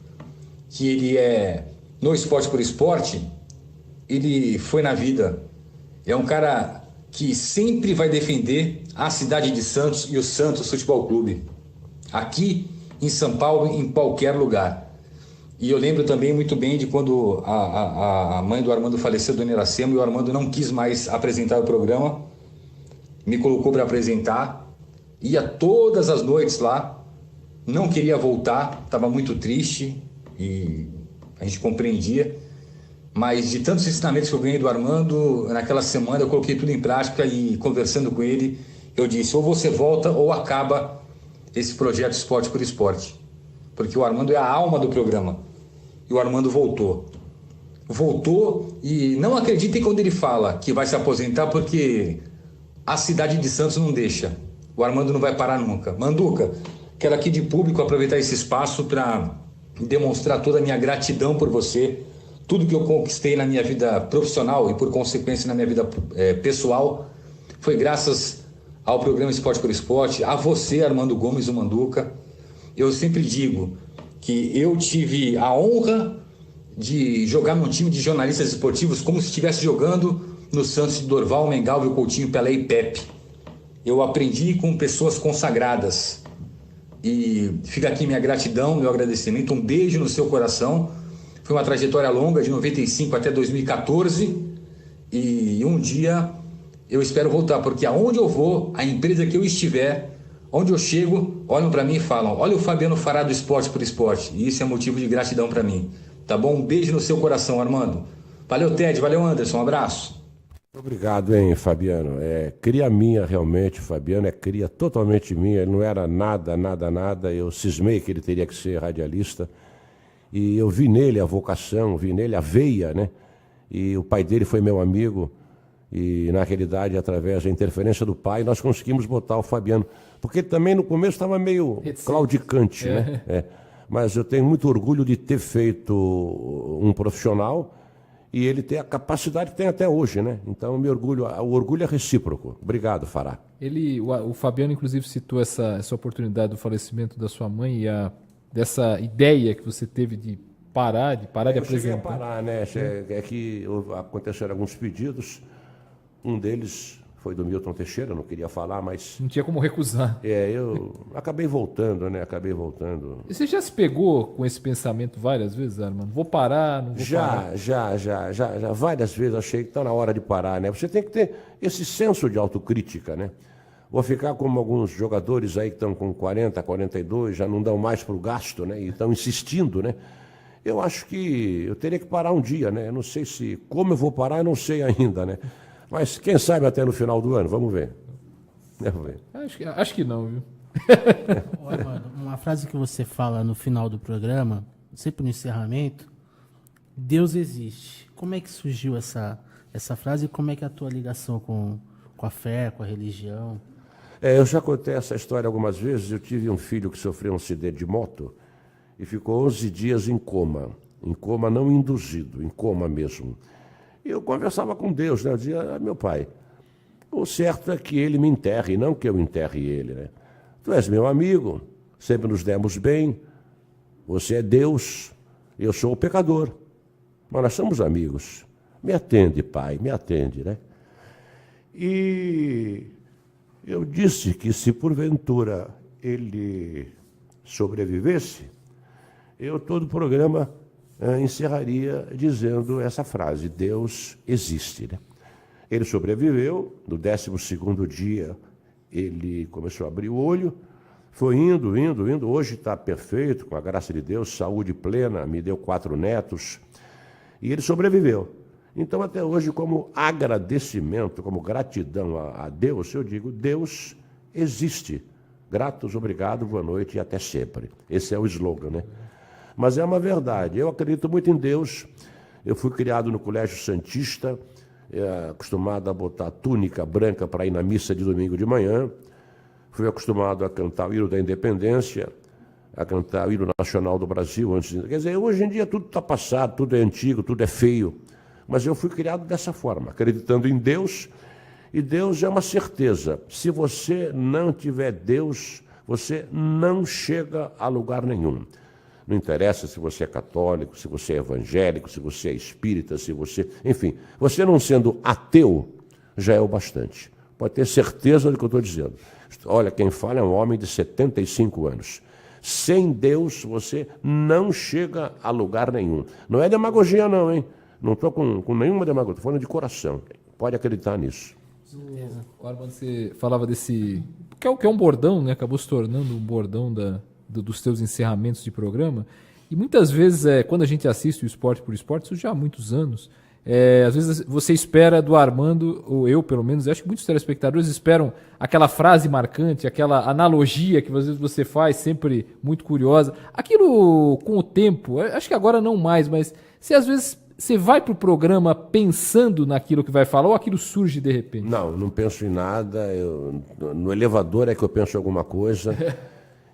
que ele é no Esporte por Esporte, ele foi na vida. É um cara que sempre vai defender a cidade de Santos e o Santos Futebol Clube. Aqui em São Paulo, em qualquer lugar. E eu lembro também muito bem de quando a mãe do Armando faleceu, Dona Iracema, e o Armando não quis mais apresentar o programa, me colocou para apresentar, ia todas as noites lá, não queria voltar, estava muito triste e a gente compreendia, mas de tantos ensinamentos que eu ganhei do Armando, naquela semana eu coloquei tudo em prática e conversando com ele, eu disse: ou você volta ou acaba esse projeto Esporte por Esporte, porque o Armando é a alma do programa. E o Armando voltou e não acreditem quando ele fala que vai se aposentar, porque a cidade de Santos não deixa. O Armando não vai parar nunca. Manduca, quero aqui de público aproveitar esse espaço para demonstrar toda a minha gratidão por você, tudo que eu conquistei na minha vida profissional e por consequência na minha vida pessoal foi graças ao programa Esporte por Esporte, a você, Armando Gomes, o Manduca. Eu sempre digo que eu tive a honra de jogar num time de jornalistas esportivos como se estivesse jogando no Santos de Dorval, Mengalvio, Coutinho, Pelé e Pepe. Eu aprendi com pessoas consagradas. E fica aqui minha gratidão, meu agradecimento, um beijo no seu coração. Foi uma trajetória longa, de 95 até 2014. E um dia eu espero voltar, porque aonde eu vou, a empresa que eu estiver, onde eu chego, olham para mim e falam: olha o Fabiano Fará do Esporte por Esporte. E isso é motivo de gratidão para mim. Tá bom? Um beijo no seu coração, Armando. Valeu, Ted. Valeu, Anderson. Um abraço. Obrigado, hein, Fabiano. Cria minha, realmente, Fabiano, cria totalmente minha. Ele não era nada. Eu cismei que ele teria que ser radialista. E eu vi nele a vocação, vi nele a veia, né? E o pai dele foi meu amigo. E, na realidade, através da interferência do pai, nós conseguimos botar o Fabiano. Porque também no começo estava meio claudicante, né? Mas eu tenho muito orgulho de ter feito um profissional e ele ter a capacidade que tem até hoje, né? Então, o orgulho é recíproco. Obrigado, Fará. O Fabiano, inclusive, citou essa oportunidade do falecimento da sua mãe e dessa ideia que você teve de parar de apresentar. Eu cheguei a parar, né? É que aconteceram alguns pedidos. Um deles foi do Milton Teixeira, não queria falar, mas... Não tinha como recusar. Eu acabei voltando, né? E você já se pegou com esse pensamento várias vezes, Armando? Vou parar, não vou parar? Já. Várias vezes achei que está na hora de parar, né? Você tem que ter esse senso de autocrítica, né? Vou ficar como alguns jogadores aí que estão com 40, 42, já não dão mais para o gasto, né? E estão insistindo, né? Eu acho que eu teria que parar um dia, né? Eu não sei como eu vou parar, eu não sei ainda, né? Mas quem sabe até no final do ano, vamos ver. Acho que não, viu? Armando, uma frase que você fala no final do programa, sempre no encerramento, Deus existe. Como é que surgiu essa frase e como é que é a tua ligação com a fé, com a religião? Eu já contei essa história algumas vezes. Eu tive um filho que sofreu um acidente de moto e ficou 11 dias em coma não induzido, em coma mesmo. Eu conversava com Deus, né? Eu dizia, meu pai, o certo é que ele me enterre, não que eu enterre ele, né? Tu és meu amigo, sempre nos demos bem, você é Deus, eu sou o pecador, mas nós somos amigos. Me atende, pai, me atende, né? E eu disse que se porventura ele sobrevivesse, eu todo o programa encerraria dizendo essa frase, Deus existe, né? Ele sobreviveu, no 12º dia ele começou a abrir o olho, foi indo, hoje está perfeito, com a graça de Deus, saúde plena, me deu 4 netos, e ele sobreviveu. Então até hoje, como agradecimento, como gratidão a Deus, eu digo, Deus existe. Gratos, obrigado, boa noite e até sempre. Esse é o slogan, né? Mas é uma verdade, eu acredito muito em Deus, eu fui criado no Colégio Santista, acostumado a botar túnica branca para ir na missa de domingo de manhã, fui acostumado a cantar o hino da independência, a cantar o hino nacional do Brasil. Quer dizer, hoje em dia tudo está passado, tudo é antigo, tudo é feio, mas eu fui criado dessa forma, acreditando em Deus, e Deus é uma certeza, se você não tiver Deus, você não chega a lugar nenhum. Não interessa se você é católico, se você é evangélico, se você é espírita, enfim, você não sendo ateu, já é o bastante. Pode ter certeza do que eu estou dizendo. Olha, quem fala é um homem de 75 anos. Sem Deus, você não chega a lugar nenhum. Não é demagogia não, hein? Não estou com nenhuma demagogia, estou falando de coração. Pode acreditar nisso. Armando, você falava desse... que é um bordão, né? Acabou se tornando um bordão dos teus encerramentos de programa, e muitas vezes, quando a gente assiste o Esporte por Esporte, isso já há muitos anos, às vezes você espera do Armando, ou eu pelo menos, acho que muitos telespectadores esperam aquela frase marcante, aquela analogia que às vezes você faz, sempre muito curiosa. Aquilo, com o tempo, acho que agora não mais, mas se às vezes você vai para o programa pensando naquilo que vai falar, ou aquilo surge de repente? Não penso em nada, no elevador é que eu penso em alguma coisa...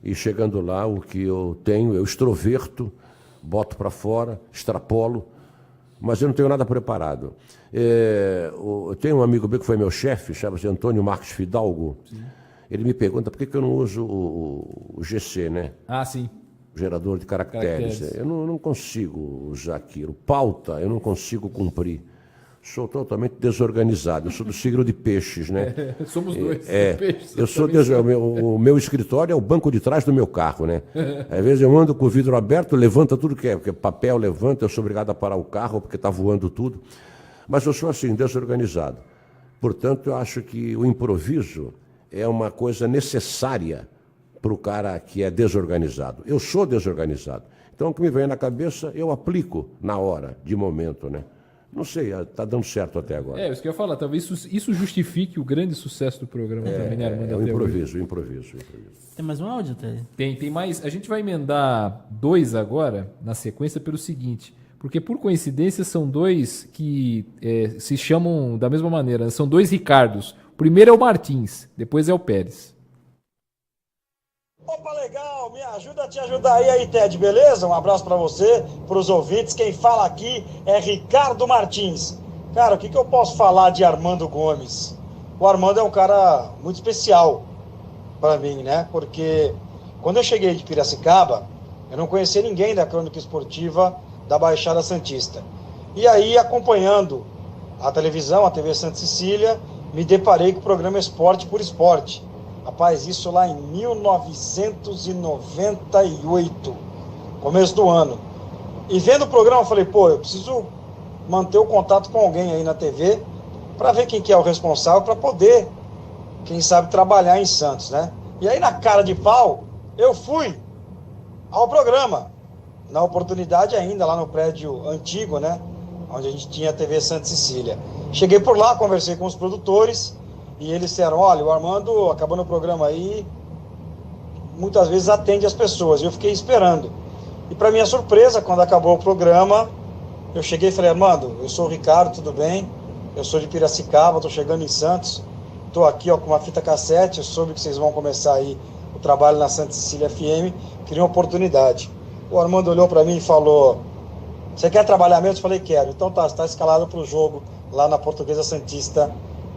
E chegando lá, o que eu tenho, eu extroverto, boto para fora, extrapolo, mas eu não tenho nada preparado. Eu tenho um amigo meu que foi meu chefe, chama-se Antônio Marcos Fidalgo. Sim. Ele me pergunta por que eu não uso o GC, né? Ah, sim. Gerador de caracteres. Eu não consigo usar aquilo. Pauta, eu não consigo cumprir. Sou totalmente desorganizado. Eu sou do signo de peixes, né? Somos dois. Peixes, o meu escritório é o banco de trás do meu carro, né? Às vezes eu ando com o vidro aberto, levanta tudo que é, porque papel levanta, eu sou obrigado a parar o carro porque está voando tudo. Mas eu sou assim, desorganizado. Portanto, eu acho que o improviso é uma coisa necessária para o cara que é desorganizado. Eu sou desorganizado. Então, o que me vem na cabeça, eu aplico na hora, de momento, né? Não sei, está dando certo até agora. Isso que eu ia falar, talvez isso justifique o grande sucesso do programa também, né, Armando? O improviso. Tem mais um áudio, Tê? Tem mais. A gente vai emendar 2 agora, na sequência, pelo seguinte. Porque, por coincidência, são dois que se chamam da mesma maneira, né? São dois Ricardos. O primeiro é o Martins, depois é o Pérez. Opa, legal, me ajuda a te ajudar aí, Ted, beleza? Um abraço pra você, pros ouvintes. Quem fala aqui é Ricardo Martins. Cara, o que eu posso falar de Armando Gomes? O Armando é um cara muito especial pra mim, né? Porque quando eu cheguei de Piracicaba, eu não conhecia ninguém da crônica esportiva da Baixada Santista. E aí, acompanhando a televisão, a TV Santa Cecília, me deparei com o programa Esporte por Esporte. Rapaz, isso lá em 1998, começo do ano. E vendo o programa, eu falei, pô, eu preciso manter o contato com alguém aí na TV para ver quem que é o responsável para poder, quem sabe, trabalhar em Santos, né? E aí, na cara de pau, eu fui ao programa. Na oportunidade ainda, lá no prédio antigo, né? Onde a gente tinha a TV Santa Cecília. Cheguei por lá, conversei com os produtores, e eles disseram, olha, o Armando, acabando o programa aí, muitas vezes atende as pessoas. E eu fiquei esperando. E para minha surpresa, quando acabou o programa, eu cheguei e falei, Armando, eu sou o Ricardo, tudo bem? Eu sou de Piracicaba, estou chegando em Santos. Estou aqui ó, com uma fita cassete, eu soube que vocês vão começar aí o trabalho na Santa Cecília FM, queria uma oportunidade. O Armando olhou para mim e falou, você quer trabalhar mesmo? Eu falei, quero. Então tá escalado para o jogo lá na Portuguesa Santista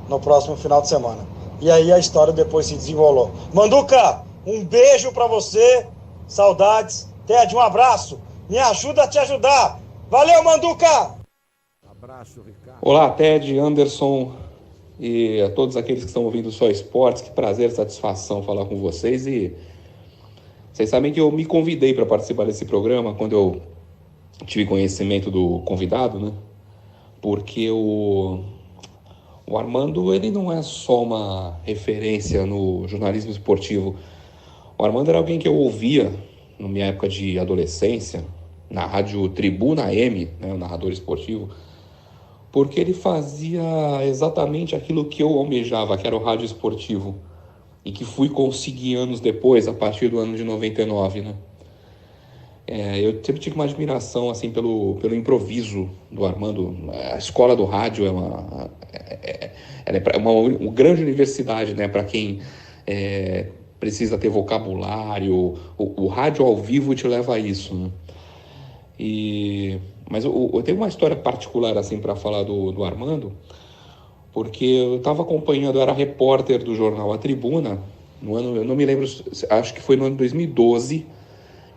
no próximo final de semana. E aí a história depois se desenrolou. Manduca, um beijo para você, saudades. Ted, um abraço, me ajuda a te ajudar. Valeu, Manduca! Abraço, Ricardo. Olá, Ted, Anderson e a todos aqueles que estão ouvindo Só Esportes. Que prazer, satisfação falar com vocês. E vocês sabem que eu me convidei para participar desse programa quando eu tive conhecimento do convidado, né? Porque o Armando, ele não é só uma referência no jornalismo esportivo. O Armando era alguém que eu ouvia na minha época de adolescência, na rádio Tribuna M, né, o narrador esportivo, porque ele fazia exatamente aquilo que eu almejava, que era o rádio esportivo, e que fui conseguir anos depois, a partir do ano de 99, né? Eu sempre tive uma admiração assim, pelo improviso do Armando. A escola do rádio é uma grande universidade, né, para quem precisa ter vocabulário. O rádio ao vivo te leva a isso, né? Mas eu tenho uma história particular assim, para falar do Armando, porque eu estava acompanhando, eu era repórter do jornal A Tribuna, no ano, eu não me lembro, acho que foi no ano 2012,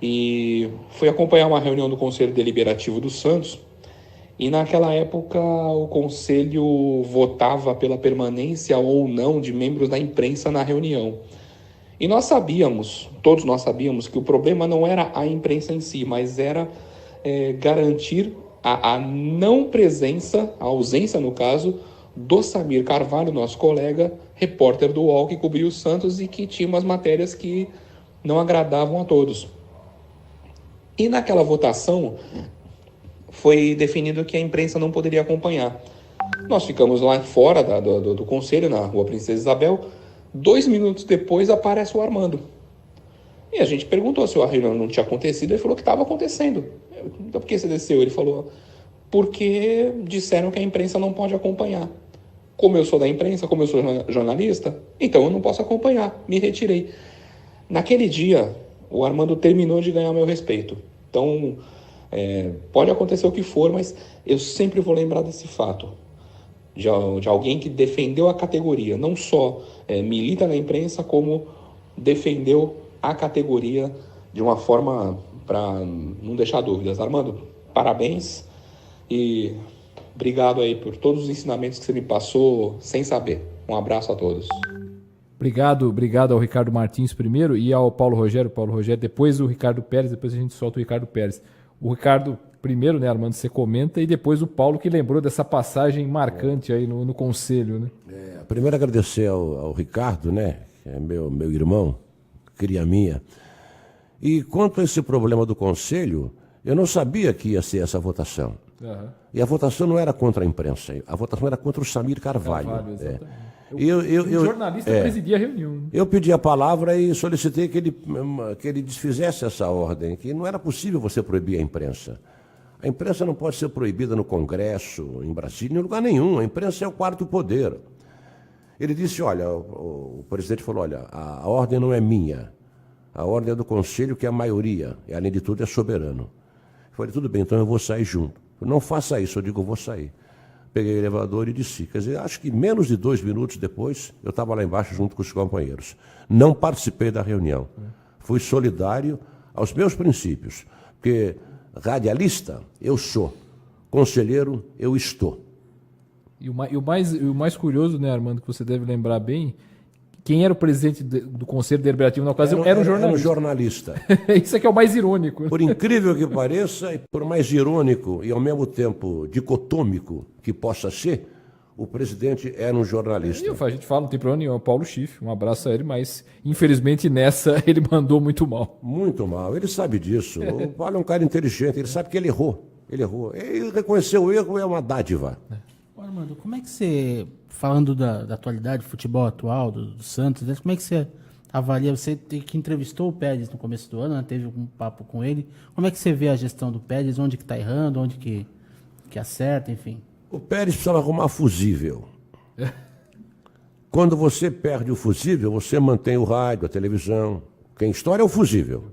e fui acompanhar uma reunião do Conselho Deliberativo do Santos, e naquela época o Conselho votava pela permanência ou não de membros da imprensa na reunião. E todos nós sabíamos que o problema não era a imprensa em si, mas era garantir a não presença, a ausência no caso, do Samir Carvalho, nosso colega, repórter do UOL, que cobriu o Santos e que tinha umas matérias que não agradavam a todos. E naquela votação foi definido que a imprensa não poderia acompanhar. Nós ficamos lá fora do conselho, na Rua Princesa Isabel. 2 minutos depois aparece o Armando. E a gente perguntou se a reunião não tinha acontecido. Ele falou que estava acontecendo. Então por que você desceu? Ele falou, porque disseram que a imprensa não pode acompanhar. Como eu sou da imprensa, como eu sou jornalista, então eu não posso acompanhar. Me retirei. Naquele dia, o Armando terminou de ganhar meu respeito. Então, pode acontecer o que for, mas eu sempre vou lembrar desse fato. De alguém que defendeu a categoria. Não só milita na imprensa, como defendeu a categoria de uma forma para não deixar dúvidas. Armando, parabéns e obrigado aí por todos os ensinamentos que você me passou sem saber. Um abraço a todos. Obrigado ao Ricardo Martins primeiro e ao Paulo Rogério. Depois o Ricardo Pérez, depois a gente solta o Ricardo Pérez. O Ricardo primeiro, né, Armando, você comenta, e depois o Paulo, que lembrou dessa passagem marcante aí no conselho, né? Primeiro agradecer ao Ricardo, né, que é meu irmão, cria minha. E quanto a esse problema do conselho, eu não sabia que ia ser essa votação. Uhum. E a votação não era contra a imprensa, a votação era contra o Samir Carvalho. O jornalista presidia a reunião. Né? Eu pedi a palavra e solicitei que ele desfizesse essa ordem, que não era possível você proibir a imprensa. A imprensa não pode ser proibida no Congresso, em Brasília, em lugar nenhum. A imprensa é o quarto poder. Ele disse, olha, o presidente falou, olha, a ordem não é minha. A ordem é do Conselho, que é a maioria. E, além de tudo, é soberano. Eu falei, tudo bem, então eu vou sair junto. Não faça isso, eu digo, eu vou sair. Peguei o elevador e desci. Quer dizer, acho que menos de 2 minutos depois, eu estava lá embaixo junto com os companheiros. Não participei da reunião. Fui solidário aos meus princípios. Porque radialista, eu sou. Conselheiro, eu estou. E o mais curioso, né, Armando, que você deve lembrar bem, quem era o presidente do Conselho Deliberativo na ocasião era um jornalista. Era um jornalista. Isso aqui é o mais irônico. Por incrível que pareça, e por mais irônico e ao mesmo tempo dicotômico que possa ser, o presidente era um jornalista. A gente fala, não tem problema nenhum, é o Paulo Schiff, um abraço a ele, mas infelizmente nessa ele mandou muito mal. Muito mal, ele sabe disso. O Paulo é um cara inteligente, ele sabe que ele errou. Ele errou. Ele reconheceu o erro, é uma dádiva. Armando, como é que você, falando da atualidade, do futebol atual, do Santos, né, como é que você avalia, você que entrevistou o Pérez no começo do ano, né, teve um papo com ele, como é que você vê a gestão do Pérez, onde que está errando, onde que acerta, enfim? O Pérez precisava arrumar fusível. Quando você perde o fusível, você mantém o rádio, a televisão. Quem estoura é o fusível.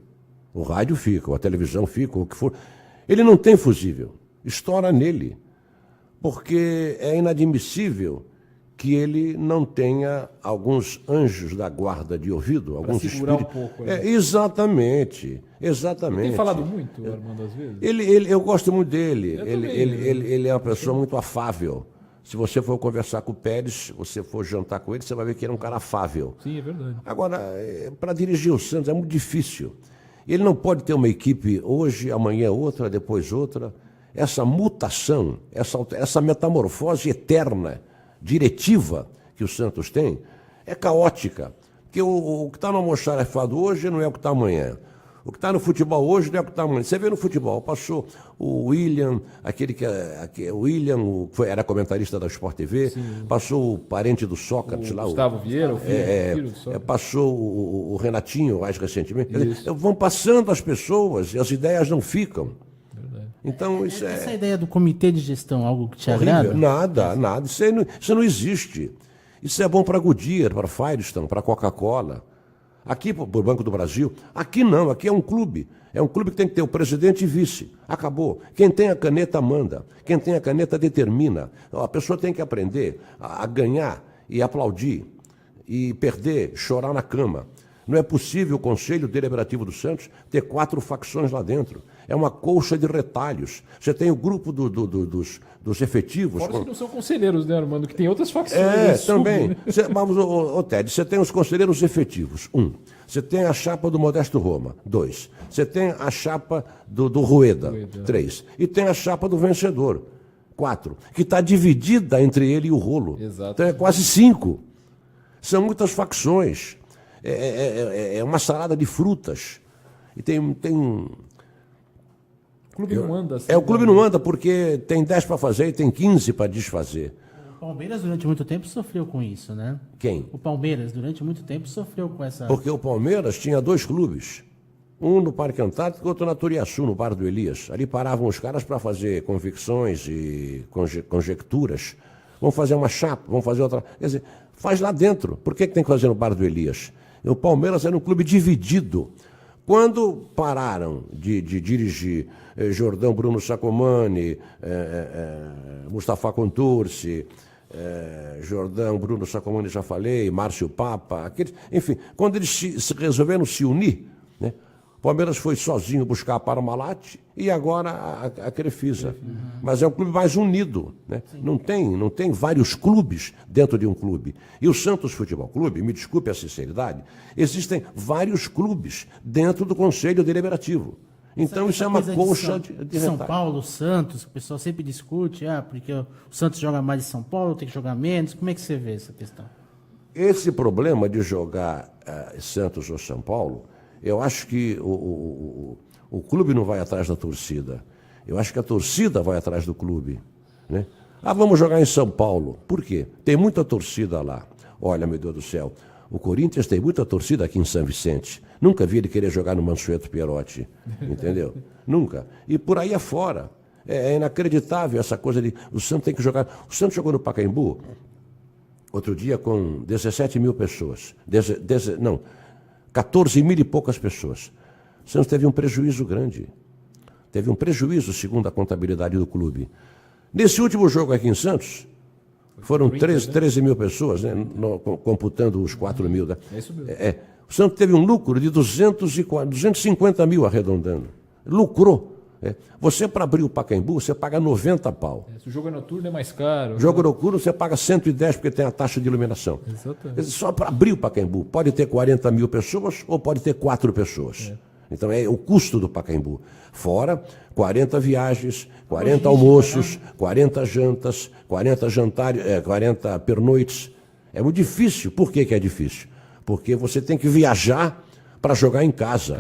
O rádio fica, a televisão fica, o que for. Ele não tem fusível, estoura nele. Porque é inadmissível que ele não tenha alguns anjos da guarda de ouvido, alguns espíritos. Um pouco, né? Exatamente. Ele tem falado muito, Armando, às vezes? Eu gosto muito dele. Ele é uma pessoa muito afável. Se você for conversar com o Pérez, você for jantar com ele, você vai ver que ele é um cara afável. Sim, é verdade. Agora, para dirigir o Santos é muito difícil. Ele não pode ter uma equipe hoje, amanhã outra, depois outra. Essa mutação, essa metamorfose eterna, diretiva que o Santos tem, é caótica. Porque o que está no almoxarifado hoje não é o que está amanhã. O que está no futebol hoje não é o que está amanhã. Você vê no futebol, passou o William, o William, era comentarista da Sport TV, sim, passou o parente do Sócrates lá. Gustavo Vieira, o filho do Sócrates. Passou o Renatinho, mais recentemente. Vão passando as pessoas e as ideias não ficam. Então, essa ideia do comitê de gestão, algo que te horrível. agrada? Nada. Isso não existe. Isso é bom para Goodyear, para Firestone, para Coca-Cola. Aqui, para o Banco do Brasil, aqui não, aqui é um clube. É um clube que tem que ter o presidente e vice. Acabou. Quem tem a caneta manda. Quem tem a caneta determina. A pessoa tem que aprender a ganhar e aplaudir. E perder, chorar na cama. Não é possível o Conselho Deliberativo do Santos ter 4 facções lá dentro. É uma colcha de retalhos. Você tem o grupo dos efetivos. Fora que não são conselheiros, né, Armando? Que tem outras facções. Também. Vamos, Ted, você tem os conselheiros efetivos. 1. Você tem a chapa do Modesto Roma. 2. Você tem a chapa do Rueda. 3. E tem a chapa do vencedor. 4. Que está dividida entre ele e o Rolo. Exato. Então é quase 5. São muitas facções. É uma salada de frutas. E tem O clube não anda assim. O clube não anda porque tem 10 para fazer e tem 15 para desfazer. O Palmeiras, durante muito tempo, sofreu com isso, né? Quem? O Palmeiras, durante muito tempo, sofreu com essa... Porque o Palmeiras tinha 2 clubes. Um no Parque Antártico e outro na Turiaçu, no Bar do Elias. Ali paravam os caras para fazer convicções e conjecturas. Vão fazer uma chapa, vão fazer outra... Quer dizer, faz lá dentro. Por que tem que fazer no Bar do Elias? O Palmeiras era um clube dividido. Quando pararam de dirigir Jordão Bruno Sacomani, Mustafa Contursi, Jordão Bruno Sacomani, já falei, Márcio Papa, enfim, quando eles se resolveram se unir, né, o Palmeiras foi sozinho buscar a Parmalat e agora a Crefisa. Mas é um clube mais unido. Né? Não tem vários clubes dentro de um clube. E o Santos Futebol Clube, me desculpe a sinceridade, existem vários clubes dentro do Conselho Deliberativo. Então isso é uma colcha de São Paulo, Santos, o pessoal sempre discute, porque o Santos joga mais em São Paulo, tem que jogar menos. Como é que você vê essa questão? Esse problema de jogar Santos ou São Paulo, eu acho que o clube não vai atrás da torcida. Eu acho que a torcida vai atrás do clube. Né? Vamos jogar em São Paulo. Por quê? Tem muita torcida lá. Olha, meu Deus do céu, o Corinthians tem muita torcida aqui em São Vicente. Nunca vi ele querer jogar no Mansueto Pierotti. Entendeu? Nunca. E por aí afora. É inacreditável essa coisa de o Santos tem que jogar. O Santos jogou no Pacaembu outro dia com 17 mil pessoas. 14 mil e poucas pessoas. O Santos teve um prejuízo grande. Teve um prejuízo, segundo a contabilidade do clube. Nesse último jogo aqui em Santos, foram 13 mil pessoas, né, computando os 4 mil. Né? É isso mesmo. O Santos teve um lucro de 250 mil arredondando. Lucrou. Você, para abrir o Pacaembu, você paga 90 pau. Se o jogo é noturno, é mais caro. O jogo noturno, você paga 110 porque tem a taxa de iluminação. Exatamente. Só para abrir o Pacaembu. Pode ter 40 mil pessoas ou pode ter 4 pessoas. Então é o custo do Pacaembu. Fora 40 viagens, 40 almoços, 40 jantas, 40 jantares, 40 pernoites. É muito difícil. Por que é difícil? Porque você tem que viajar para jogar em casa.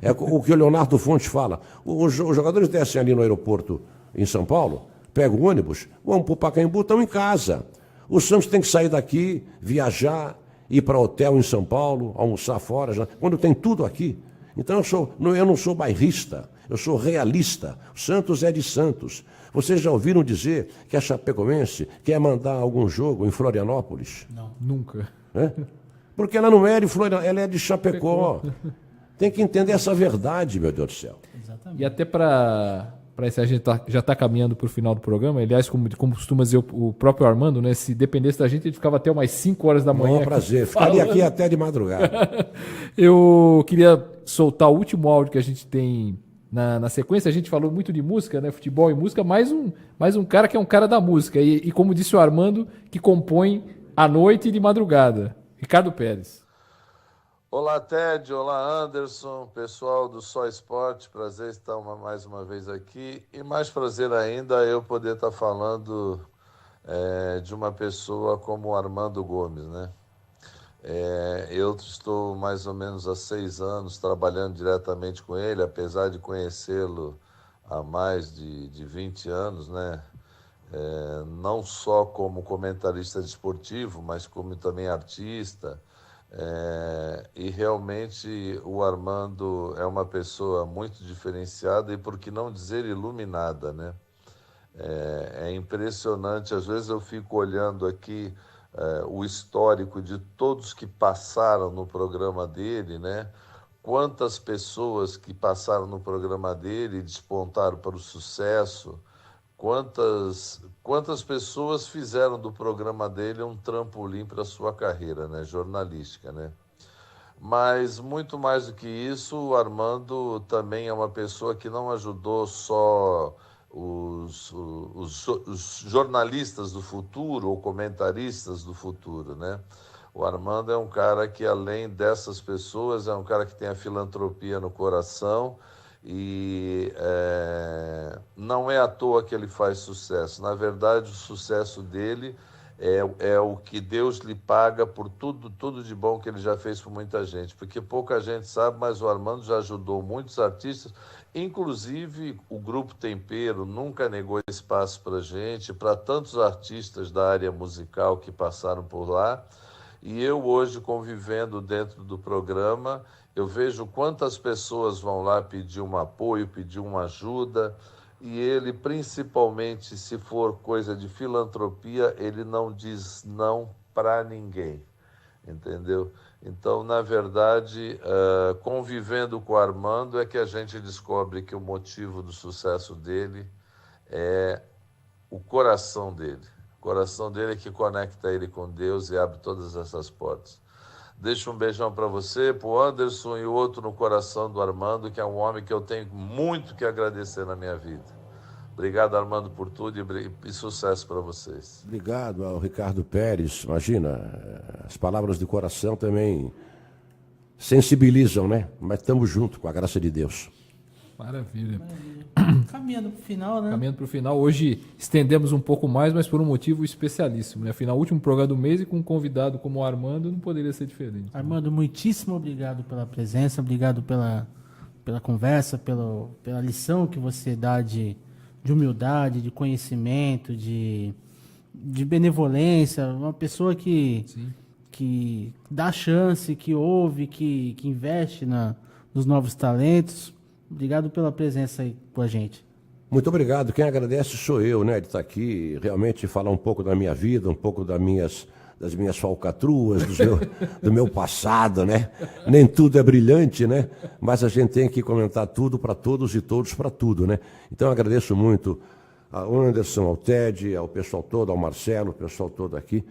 É o que o Leonardo Fontes fala. Os jogadores descem ali no aeroporto em São Paulo, pegam o ônibus, vão para o Pacaembu, estão em casa. O Santos tem que sair daqui, viajar, ir para hotel em São Paulo, almoçar fora, quando tem tudo aqui. Então eu não sou bairrista, eu sou realista. O Santos é de Santos. Vocês já ouviram dizer que a Chapecoense quer mandar algum jogo em Florianópolis? Não, nunca. Porque ela não é de Florianópolis, ela é de Chapecó. Tem que entender essa verdade, meu Deus do céu. Exatamente. E até para encerrar, a gente já está caminhando para o final do programa. Aliás, como costuma dizer o próprio Armando, né? Se dependesse da gente, ele ficava até umas 5 horas da manhã. Bom prazer, ficaria aqui até de madrugada. Eu queria soltar o último áudio que a gente tem na sequência. A gente falou muito de música, né? Futebol e música, mais um cara que é um cara da música. E como disse o Armando, que compõe à noite e de madrugada. Ricardo Pérez. Olá, Ted. Olá, Anderson. Pessoal do Só Esporte. Prazer estar mais uma vez aqui. E mais prazer ainda eu poder estar falando de uma pessoa como o Armando Gomes, né? Eu estou mais ou menos há 6 anos trabalhando diretamente com ele, apesar de conhecê-lo há mais de 20 anos, né? Não só como comentarista desportivo, mas como também artista. E realmente o Armando é uma pessoa muito diferenciada e, por que não dizer, iluminada, né? É impressionante, às vezes eu fico olhando aqui o histórico de todos que passaram no programa dele, né? Quantas pessoas que passaram no programa dele despontaram para o sucesso, quantas pessoas fizeram do programa dele um trampolim para a sua carreira, né, jornalística, né? Mas muito mais do que isso, o Armando também é uma pessoa que não ajudou só os jornalistas do futuro ou comentaristas do futuro, né? O Armando é um cara que, além dessas pessoas, é um cara que tem a filantropia no coração. E não é à toa que ele faz sucesso. Na verdade, o sucesso dele é o que Deus lhe paga por tudo de bom que ele já fez por muita gente. Porque pouca gente sabe, mas o Armando já ajudou muitos artistas. Inclusive, o Grupo Tempero nunca negou espaço para gente, para tantos artistas da área musical que passaram por lá. E eu hoje, convivendo dentro do programa, eu vejo quantas pessoas vão lá pedir um apoio, pedir uma ajuda, e ele, principalmente, se for coisa de filantropia, ele não diz não para ninguém, entendeu? Então, na verdade, convivendo com o Armando é que a gente descobre que o motivo do sucesso dele é o coração dele. O coração dele é que conecta ele com Deus e abre todas essas portas. Deixo um beijão para você, para o Anderson e o outro no coração do Armando, que é um homem que eu tenho muito que agradecer na minha vida. Obrigado, Armando, por tudo e sucesso para vocês. Obrigado ao Ricardo Pérez. Imagina, as palavras de coração também sensibilizam, né? Mas estamos juntos, com a graça de Deus. Maravilha. Caminhando para o final, né? Caminhando para o final. Hoje estendemos um pouco mais, mas por um motivo especialíssimo, né? Afinal, último programa do mês e com um convidado como o Armando, não poderia ser diferente. Armando, muitíssimo obrigado pela presença, obrigado pela conversa, pela lição que você dá de humildade, de conhecimento, de benevolência. Uma pessoa que dá chance, que ouve, que investe nos novos talentos. Obrigado pela presença aí com a gente. Muito obrigado. Quem agradece sou eu, né, de estar aqui, realmente falar um pouco da minha vida, um pouco das minhas falcatruas, do meu passado, né? Nem tudo é brilhante, né? Mas a gente tem que comentar tudo para todos e todos para tudo, né? Então eu agradeço muito ao Anderson, ao Ted, ao pessoal todo, ao Marcelo, o pessoal todo aqui.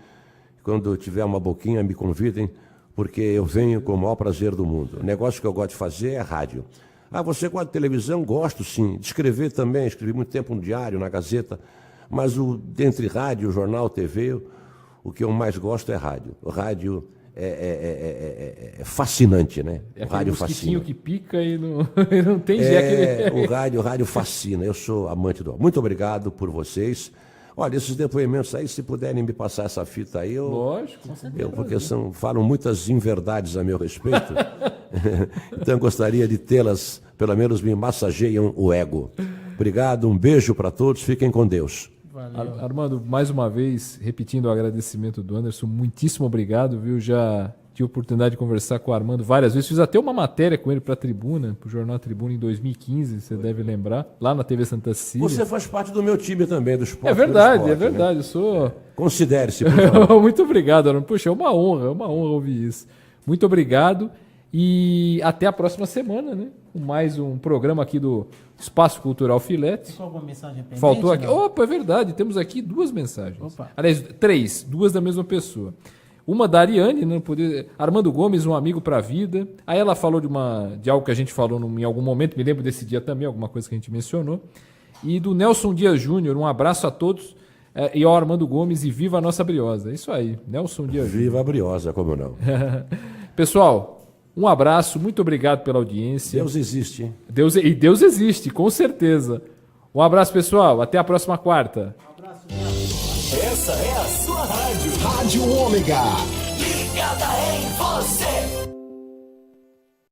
Quando tiver uma boquinha, me convidem, porque eu venho com o maior prazer do mundo. O negócio que eu gosto de fazer é rádio. Ah, você gosta de televisão? Gosto, sim. De escrever também. Escrevi muito tempo no diário, na Gazeta. Mas entre rádio, jornal, TV, o que eu mais gosto é rádio. O rádio é fascinante, né? É o rádio fascina. Que pica e não tem jeito. O rádio fascina. Eu sou amante do... Muito obrigado por vocês. Olha, esses depoimentos aí, se puderem me passar essa fita aí, Lógico. Porque falam muitas inverdades a meu respeito. Então eu gostaria de tê-las, pelo menos me massageiam o ego. Obrigado, um beijo para todos, fiquem com Deus. Valeu. Armando, mais uma vez, repetindo o agradecimento do Anderson, muitíssimo obrigado, viu? Já tive a oportunidade de conversar com o Armando várias vezes, fiz até uma matéria com ele para a Tribuna, para o Jornal Tribuna em 2015, você deve lembrar, lá na TV Santa Cecília. Você faz parte do meu time também, do esporte. É verdade, esporte, é verdade, né? eu sou... Considere-se, por favor. Muito obrigado, Armando. Poxa, é uma honra ouvir isso. Muito obrigado e até a próxima semana, né? Com mais um programa aqui do Espaço Cultural Filete. Ficou alguma mensagem pendente? Faltou aqui. Não? Opa, é verdade, temos aqui 2 mensagens. Opa. Aliás, 3, 2 da mesma pessoa. Uma da Ariane, não poder... Armando Gomes, um amigo para a vida. Aí ela falou de algo que a gente falou em algum momento, me lembro desse dia também, alguma coisa que a gente mencionou. E do Nelson Dias Júnior, um abraço a todos. E ao Armando Gomes e viva a nossa Briosa. É isso aí, Nelson Dias Júnior. Viva a Briosa, como não. Pessoal, um abraço, muito obrigado pela audiência. Deus existe, hein? Deus existe, com certeza. Um abraço, pessoal. Até a próxima quarta. Essa é a sua rádio. Rádio Ômega. Ligada em você.